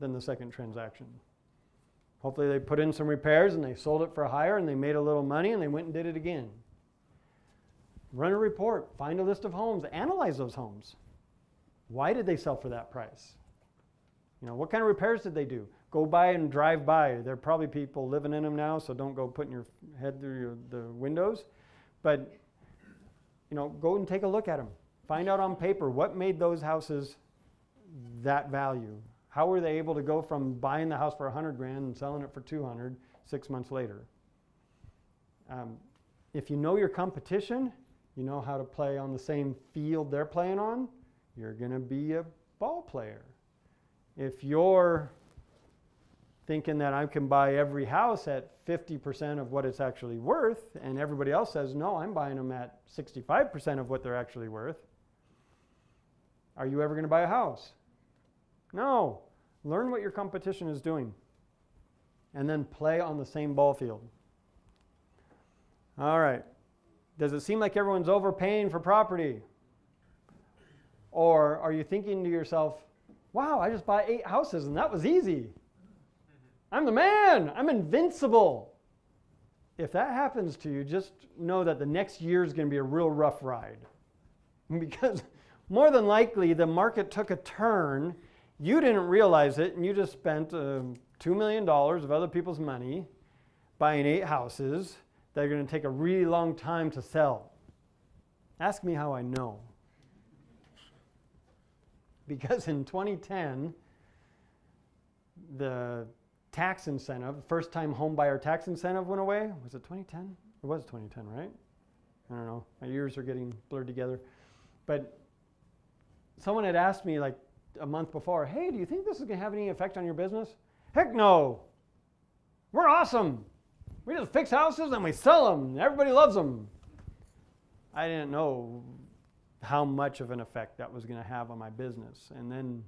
than the second transaction. Hopefully they put in some repairs and they sold it for higher and they made a little money and they went and did it again. Run a report, find a list of homes, analyze those homes. Why did they sell for that price? What kind of repairs did they do? Go by and drive by. There are probably people living in them now, so don't go putting your head through the windows. But, go and take a look at them. Find out on paper what made those houses that value. How were they able to go from buying the house for $100,000 and selling it for $200,000 6 months later? If you know your competition, you know how to play on the same field they're playing on, you're going to be a ball player. If you're thinking that I can buy every house at 50% of what it's actually worth, and everybody else says, no, I'm buying them at 65% of what they're actually worth, are you ever going to buy a house? No. Learn what your competition is doing, and then play on the same ball field. All right. Does it seem like everyone's overpaying for property? Or are you thinking to yourself, wow, I just bought 8 houses and that was easy. I'm the man. I'm invincible. If that happens to you, just know that the next year is going to be a real rough ride. Because more than likely, the market took a turn. You didn't realize it, and you just spent $2 million of other people's money buying 8 houses that are going to take a really long time to sell. Ask me how I know. Because in 2010, the tax incentive, first-time home buyer tax incentive went away. Was it 2010? It was 2010, right? I don't know. My years are getting blurred together. But someone had asked me like a month before, hey, do you think this is going to have any effect on your business? Heck no. We're awesome. We just fix houses and we sell them. Everybody loves them. I didn't know how much of an effect that was going to have on my business. And then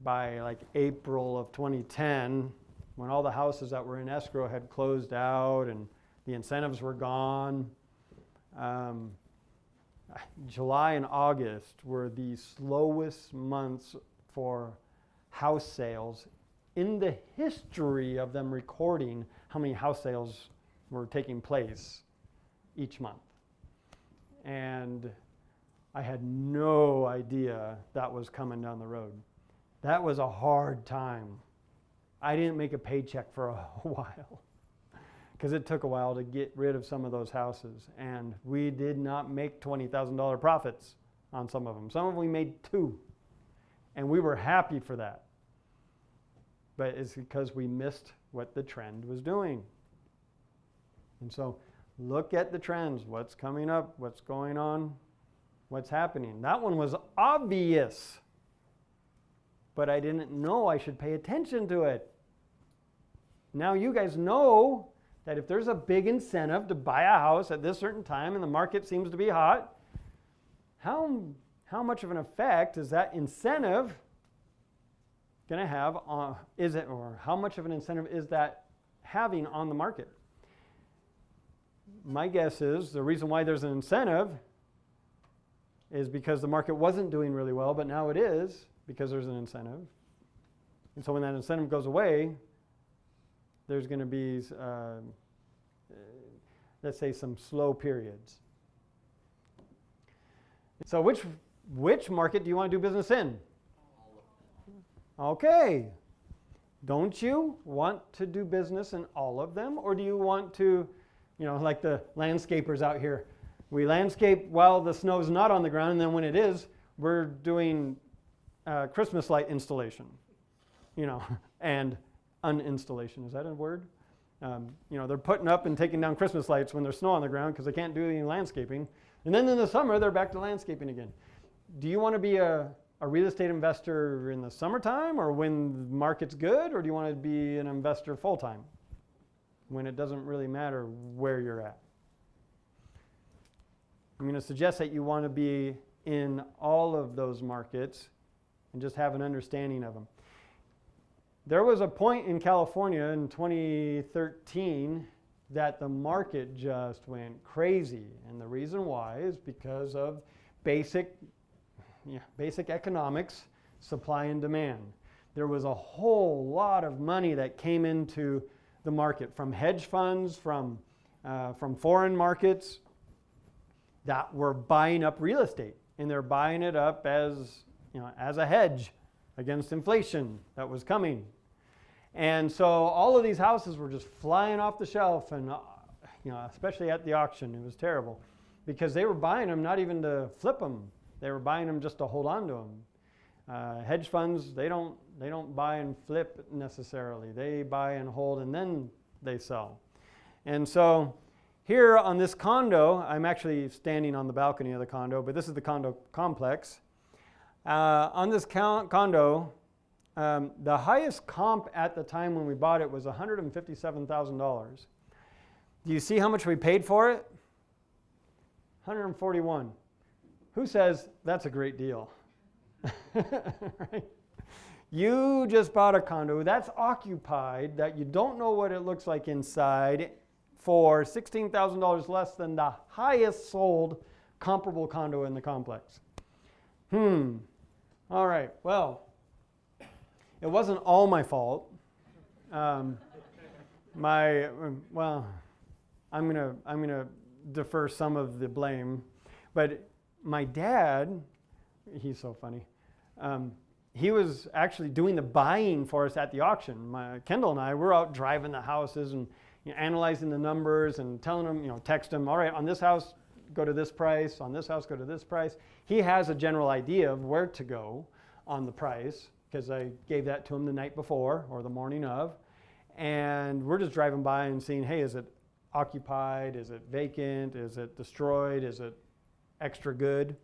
by like April of 2010, when all the houses that were in escrow had closed out and the incentives were gone, July and August were the slowest months for house sales in the history of them recording how many house sales were taking place each month. And I had no idea that was coming down the road. That was a hard time. I didn't make a paycheck for a while because it took a while to get rid of some of those houses. And we did not make $20,000 profits on some of them. Some of them we made 2. And we were happy for that. But it's because we missed what the trend was doing. And so look at the trends. What's coming up? What's going on? What's happening? That one was obvious. But I didn't know I should pay attention to it. Now you guys know that if there's a big incentive to buy a house at this certain time and the market seems to be hot, how much of an effect is that incentive going to have on, or how much of an incentive is that having on the market? My guess is the reason why there's an incentive is because the market wasn't doing really well, but now it is because there's an incentive. And so when that incentive goes away, there's going to be, let's say, some slow periods. So which market do you want to do business in? Okay. Don't you want to do business in all of them? Or do you want to, like the landscapers out here, we landscape while the snow's not on the ground, and then when it is, we're doing Christmas light installation, and uninstallation. Is that a word? They're putting up and taking down Christmas lights when there's snow on the ground because they can't do any landscaping. And then in the summer, they're back to landscaping again. Do you want to be a real estate investor in the summertime or when the market's good, or do you want to be an investor full-time when it doesn't really matter where you're at? I'm going to suggest that you want to be in all of those markets and just have an understanding of them. There was a point in California in 2013 that the market just went crazy. And the reason why is because of basic economics, supply and demand. There was a whole lot of money that came into the market from hedge funds, from foreign markets that were buying up real estate. And they're buying it up as a hedge against inflation that was coming. And so all of these houses were just flying off the shelf, and especially at the auction, it was terrible because they were buying them not even to flip them; they were buying them just to hold on to them. Hedge funds, they don't buy and flip necessarily; they buy and hold, and then they sell. And so here on this condo, I'm actually standing on the balcony of the condo, but this is the condo complex. On this condo. The highest comp at the time when we bought it was $157,000. Do you see how much we paid for it? $141,000. Who says that's a great deal? Right? You just bought a condo that's occupied, that you don't know what it looks like inside, for $16,000 less than the highest sold comparable condo in the complex. All right, well, it wasn't all my fault. I'm gonna defer some of the blame, but my dad, he's so funny. He was actually doing the buying for us at the auction. Kendall and I, we're out driving the houses and analyzing the numbers and telling them, text them, all right, on this house, go to this price. On this house, go to this price. He has a general idea of where to go on the price, because I gave that to him the night before or the morning of. And we're just driving by and seeing, hey, is it occupied? Is it vacant? Is it destroyed? Is it extra good?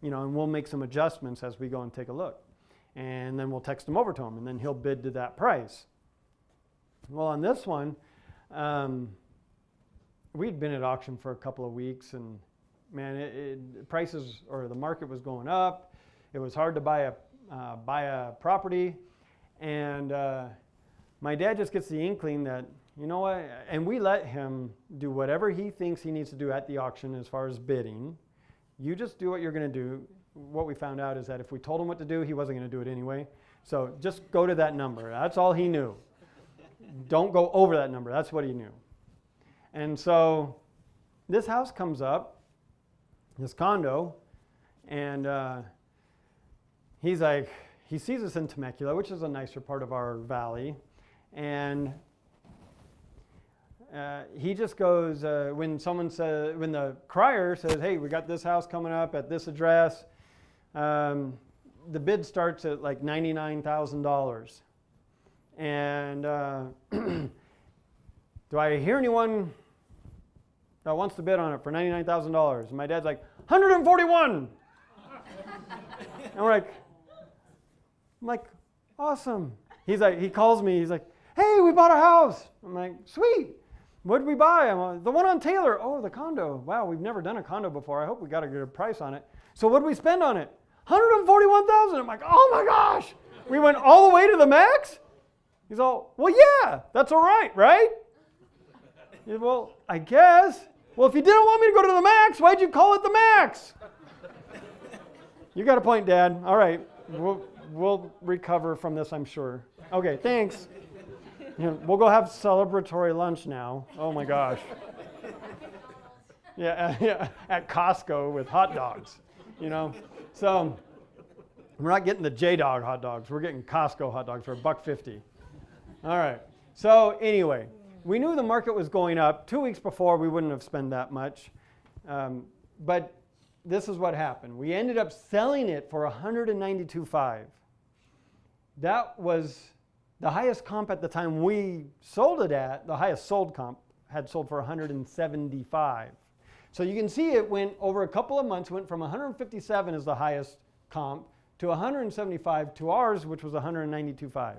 And we'll make some adjustments as we go and take a look. And then we'll text him over to him, and then he'll bid to that price. Well, on this one, we'd been at auction for a couple of weeks, and man, prices, or the market was going up. It was hard to buy a property, and my dad just gets the inkling that, you know what, and we let him do whatever he thinks he needs to do at the auction as far as bidding, You just do what you're going to do. What we found out is that if we told him what to do, he wasn't going to do it anyway. So just go to that number. That's all he knew. Don't go over that number. That's what he knew. And so this house comes up, this condo, and he's like, he sees us in Temecula, which is a nicer part of our valley, and he just goes, when the crier says, hey, we got this house coming up at this address, the bid starts at like $99,000. And do I hear anyone that wants to bid on it for $99,000? And my dad's like, 141. And I'm like, awesome. He calls me, he's like, hey, we bought a house. I'm like, sweet. What did we buy? I'm like, the one on Taylor. Oh, the condo. Wow, we've never done a condo before. I hope we got a good price on it. So what did we spend on it? $141,000. I'm like, oh my gosh. We went all the way to the max? He's all, well, yeah, that's all right, right? Said, well, I guess. Well, if you didn't want me to go to the max, why'd you call it the max? You got a point, Dad. All right, we'll recover from this, I'm sure. Okay, thanks. We'll go have celebratory lunch now. Oh my gosh. Yeah, at Costco with hot dogs, So we're not getting the J-Dog hot dogs. We're getting Costco hot dogs for $1.50. All right. So anyway, we knew the market was going up. 2 weeks before, we wouldn't have spent that much. But this is what happened. We ended up selling it for $192,500. That was the highest comp at the time we sold it at. The highest sold comp had sold for $175,000. So you can see it went over a couple of months, went from 157 as the highest comp to 175 to ours, which was 192.5.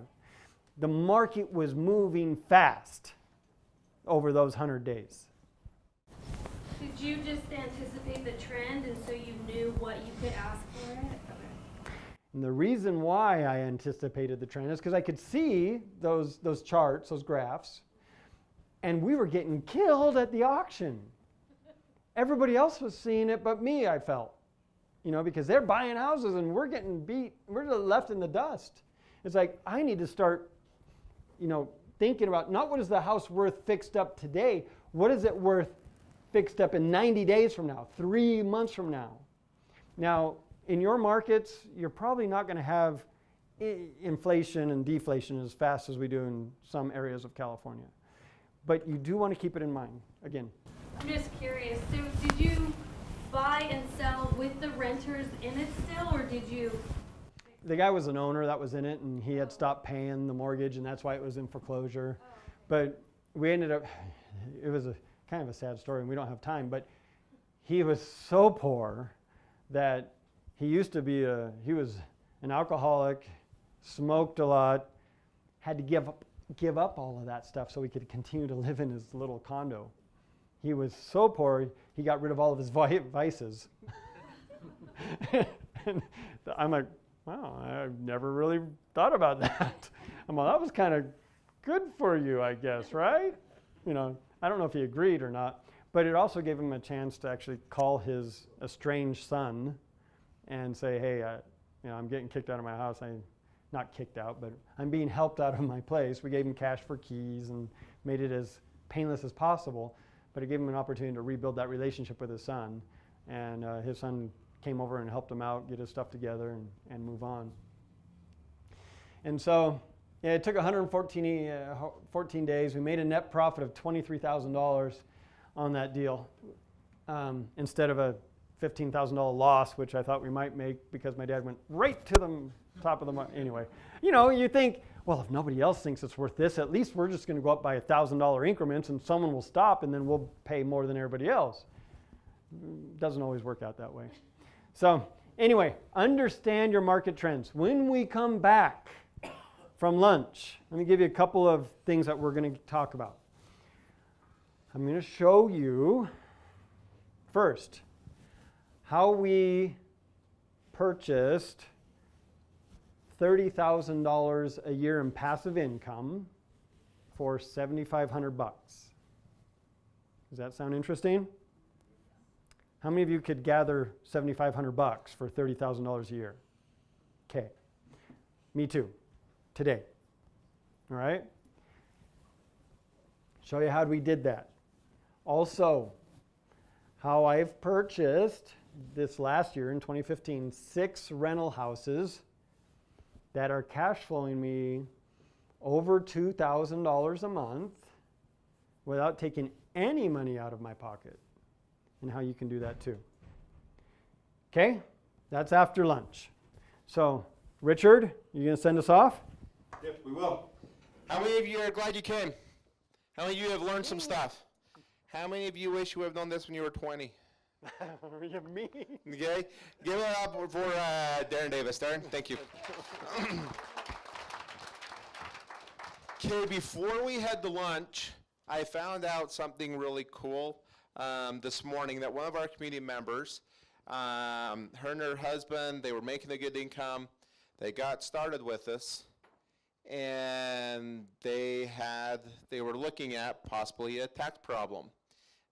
The market was moving fast over those 100 days. Did you just anticipate the trend and so you knew what you could ask for it? And the reason why I anticipated the trend is because I could see those charts, those graphs, and we were getting killed at the auction. Everybody else was seeing it but me, I felt. Because they're buying houses and we're getting beat. We're left in the dust. It's like, I need to start, thinking about not what is the house worth fixed up today, what is it worth fixed up in 90 days from now, 3 months from now. Now, in your markets, you're probably not going to have inflation and deflation as fast as we do in some areas of California. But you do want to keep it in mind, again. I'm just curious, so did you buy and sell with the renters in it still, or did you? The guy was an owner that was in it, and he had stopped paying the mortgage, and that's why it was in foreclosure. But we ended up, it was kind of a sad story, and we don't have time, but he was so poor that he was an alcoholic, smoked a lot, had to give up all of that stuff so he could continue to live in his little condo. He was so poor, he got rid of all of his vices. And I'm like, wow, I've never really thought about that. I'm like, that was kind of good for you, I guess, right? I don't know if he agreed or not, but it also gave him a chance to actually call his estranged son and say, hey, I'm getting kicked out of my house. Not kicked out, but I'm being helped out of my place. We gave him cash for keys and made it as painless as possible, but it gave him an opportunity to rebuild that relationship with his son. And his son came over and helped him out, get his stuff together, and move on. And so it took 114 days. We made a net profit of $23,000 on that deal instead of a $15,000 loss, which I thought we might make because my dad went right to the top of the market. Anyway, you think, well, if nobody else thinks it's worth this, at least we're just going to go up by $1,000 increments and someone will stop and then we'll pay more than everybody else. Doesn't always work out that way. So anyway, understand your market trends. When we come back from lunch, let me give you a couple of things that we're going to talk about. I'm going to show you first how we purchased $30,000 a year in passive income for $7,500. Does that sound interesting? How many of you could gather $7,500 for $30,000 a year? Okay. Me too. Today. All right? Show you how we did that. Also, how I've purchased this last year in 2015 6 rental houses that are cash flowing me over $2,000 a month without taking any money out of my pocket, and how you can do that too. Okay, that's after lunch. So, Richard, you gonna send us off? Yep, we will. How many of you are glad you came? How many of you have learned some stuff? How many of you wish you would have known this when you were 20? Me? Okay, give it up for Darren Davis. Darren, thank you. Okay, before we head to lunch, I found out something really cool this morning, that one of our community members, her and her husband, they were making a good income. They got started with us, and they were looking at possibly a tax problem.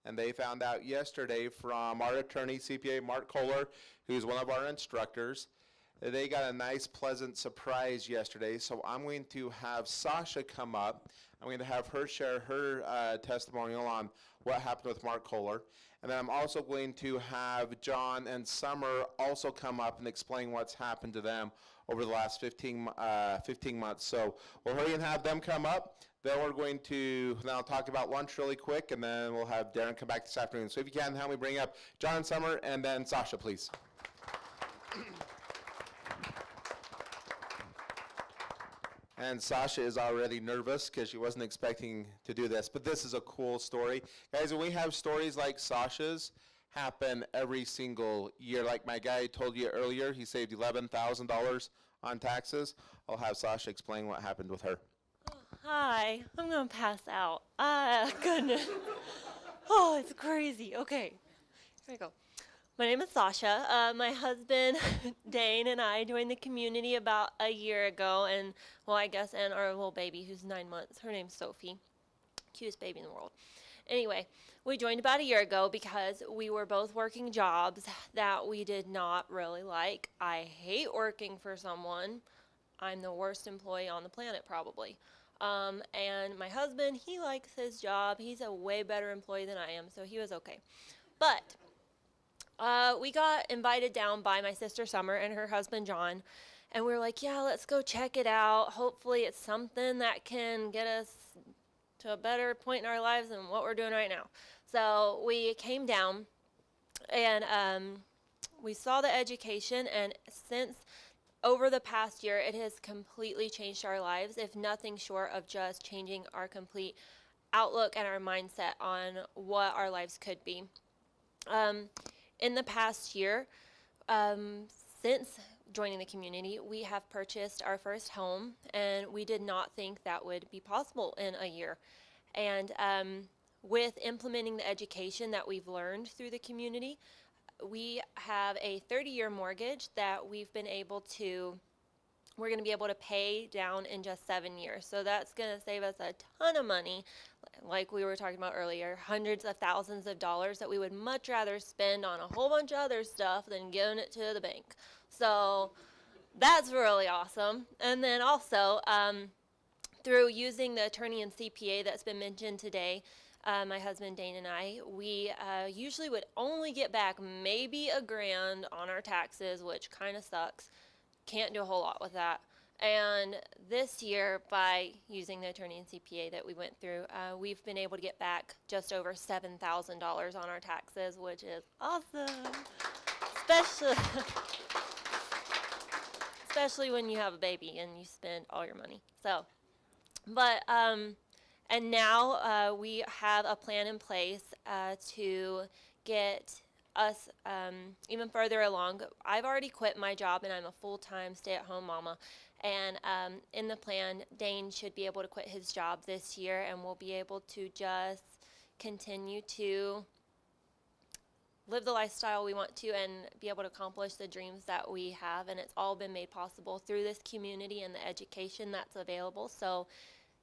And they found out yesterday from our attorney, CPA Mark Kohler, who's one of our instructors, that they got a nice, pleasant surprise yesterday. So I'm going to have Sasha come up. I'm going to have her share her testimonial on what happened with Mark Kohler. And then I'm also going to have John and Summer also come up and explain what's happened to them over the last 15 months. So we'll hurry and have them come up. Then we're going to now talk about lunch really quick, and then we'll have Darren come back this afternoon. So if you can, help me bring up John and Summer, and then Sasha, please. And Sasha is already nervous because she wasn't expecting to do this, but this is a cool story. Guys, when we have stories like Sasha's happen every single year, like my guy told you earlier, he saved $11,000 on taxes. I'll have Sasha explain what happened with her. Hi, I'm gonna pass out. Goodness. Oh, it's crazy. Okay, here we go. My name is Sasha. My husband, Dane, and I joined the community about a year ago, and, well, I guess, and our little baby, who's 9 months. Her name's Sophie. Cutest baby in the world. Anyway, we joined about a year ago because we were both working jobs that we did not really like. I hate working for someone. I'm the worst employee on the planet, probably. And my husband, he likes his job. He's a way better employee than I am, so he was okay. But we got invited down by my sister Summer and her husband John, and we were like, yeah, let's go check it out. Hopefully it's something that can get us to a better point in our lives than what we're doing right now. So we came down, and we saw the education, and since over the past year, it has completely changed our lives, if nothing short of just changing our complete outlook and our mindset on what our lives could be. In the past year, since joining the community, we have purchased our first home, and we did not think that would be possible in a year. And with implementing the education that we've learned through the community, we have a 30-year mortgage that we're going to be able to pay down in just 7 years. So that's going to save us a ton of money, like we were talking about earlier, hundreds of thousands of dollars that we would much rather spend on a whole bunch of other stuff than giving it to the bank. So that's really awesome. And then also, through using the attorney and CPA that's been mentioned today, my husband Dane and I, we usually would only get back maybe $1,000 on our taxes, which kind of sucks. Can't do a whole lot with that. And this year, by using the attorney and CPA that we went through, we've been able to get back just over $7,000 on our taxes, which is awesome. Especially when you have a baby and you spend all your money. So, but and now we have a plan in place to get us even further along. I've already quit my job, and I'm a full-time stay-at-home mama. And in the plan, Dane should be able to quit his job this year, and we'll be able to just continue to live the lifestyle we want to and be able to accomplish the dreams that we have. And it's all been made possible through this community and the education that's available. So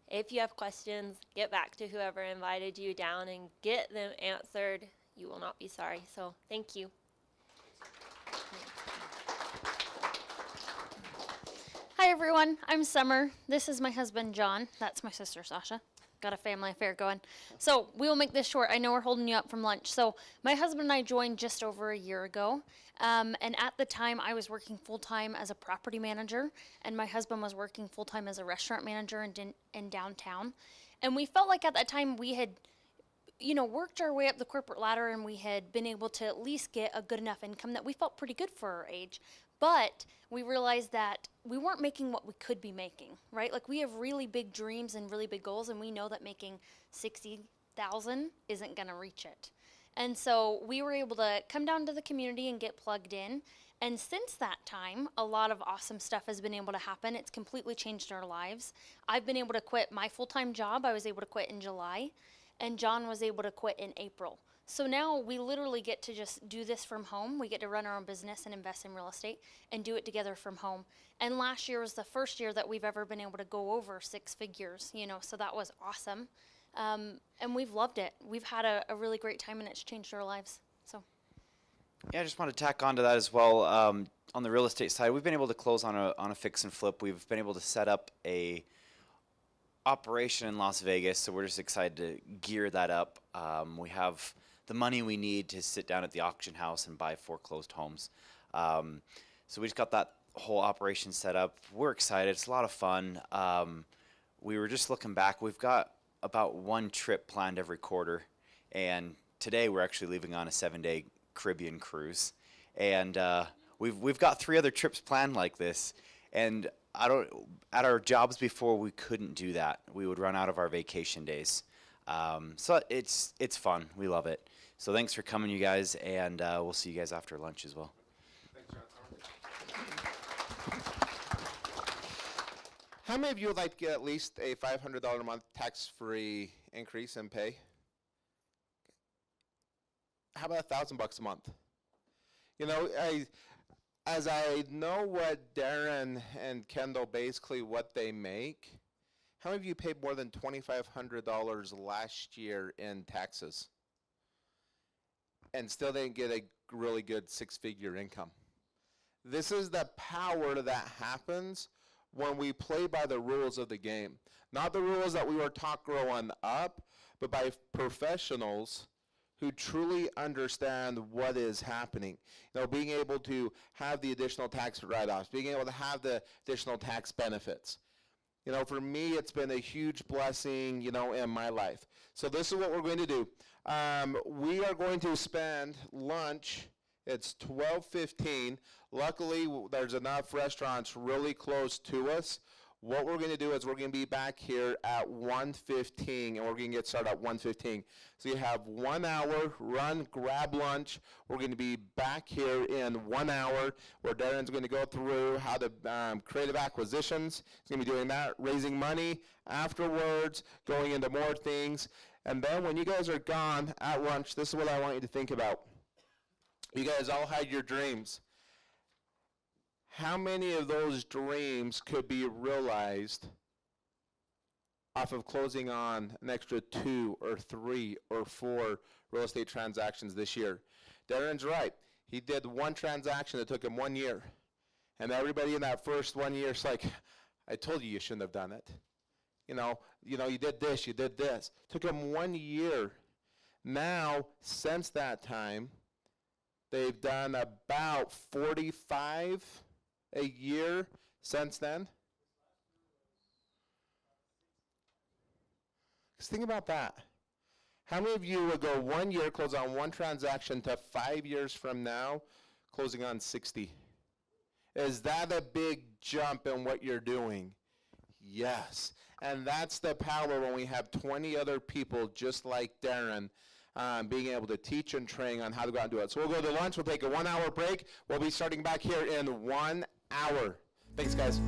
if you have questions, get back to whoever invited you down and get them answered. you will not be sorry. So thank you. Hi everyone, I'm Summer. This is my husband John. That's my sister Sasha. Got a family affair going. So we will make this short. I know we're holding you up from lunch. So my husband and I joined just over a year ago. And at the time I was working full-time as a property manager, and my husband was working full-time as a restaurant manager in downtown. And we felt like at that time we had, worked our way up the corporate ladder, and we had been able to at least get a good enough income that we felt pretty good for our age. But we realized that we weren't making what we could be making, right? Like, we have really big dreams and really big goals, and we know that making $60,000 isn't gonna reach it. And so we were able to come down to the community and get plugged in. And since that time, a lot of awesome stuff has been able to happen. It's completely changed our lives. I've been able to quit my full-time job. I was able to quit in July, and John was able to quit in April. So now we literally get to just do this from home. We get to run our own business and invest in real estate and do it together from home. And last year was the first year that we've ever been able to go over 6 figures, so that was awesome. And we've loved it. We've had a really great time, and it's changed our lives. So. Yeah, I just want to tack on to that as well. On the real estate side, we've been able to close on a fix and flip. We've been able to set up a operation in Las Vegas, so we're just excited to gear that up. We have the money we need to sit down at the auction house and buy foreclosed homes. So we just got that whole operation set up. We're excited. It's a lot of fun. We were just looking back. We've got about 1 trip planned every quarter, and today we're actually leaving on a 7-day Caribbean cruise. And we've got 3 other trips planned like this. And at our jobs before, we couldn't do that. We would run out of our vacation days. So it's fun. We love it. So thanks for coming, you guys, and we'll see you guys after lunch as well. Thanks, John. How many of you would like to get at least a $500 a month tax-free increase in pay? How about $1,000 a month? As I know what Darren and Kendall basically what they make, how many of you paid more than $2,500 last year in taxes and still didn't get a really good 6-figure income? This is the power that happens when we play by the rules of the game. Not the rules that we were taught growing up, but by professionals who truly understand what is happening. Being able to have the additional tax write-offs, being able to have the additional tax benefits. For me, it's been a huge blessing, in my life. So this is what we're going to do. We are going to spend lunch. It's 12:15. Luckily, there's enough restaurants really close to us. What we're going to do is we're going to be back here at 1:15, and we're going to get started at 1:15. So you have 1 hour, run, grab lunch. We're going to be back here in 1 hour, where Darren's going to go through how to creative acquisitions. He's going to be doing that, raising money. Afterwards, going into more things. And then when you guys are gone at lunch, this is what I want you to think about. You guys all had your dreams. How many of those dreams could be realized off of closing on an extra 2 or 3 or 4 real estate transactions this year? Darren's right. He did 1 transaction that took him 1 year. And everybody in that first 1 year is like, I told you shouldn't have done it. You did this, you did this. Took him 1 year. Now, since that time, they've done about 45 a year since then. Just think about that. How many of you would go 1 year, close on 1 transaction, to 5 years from now, closing on 60? Is that a big jump in what you're doing? Yes. And that's the power when we have 20 other people just like Darren, being able to teach and train on how to go out and do it. So we'll go to lunch. We'll take a 1 hour break. We'll be starting back here in 1 hour. Thanks, guys.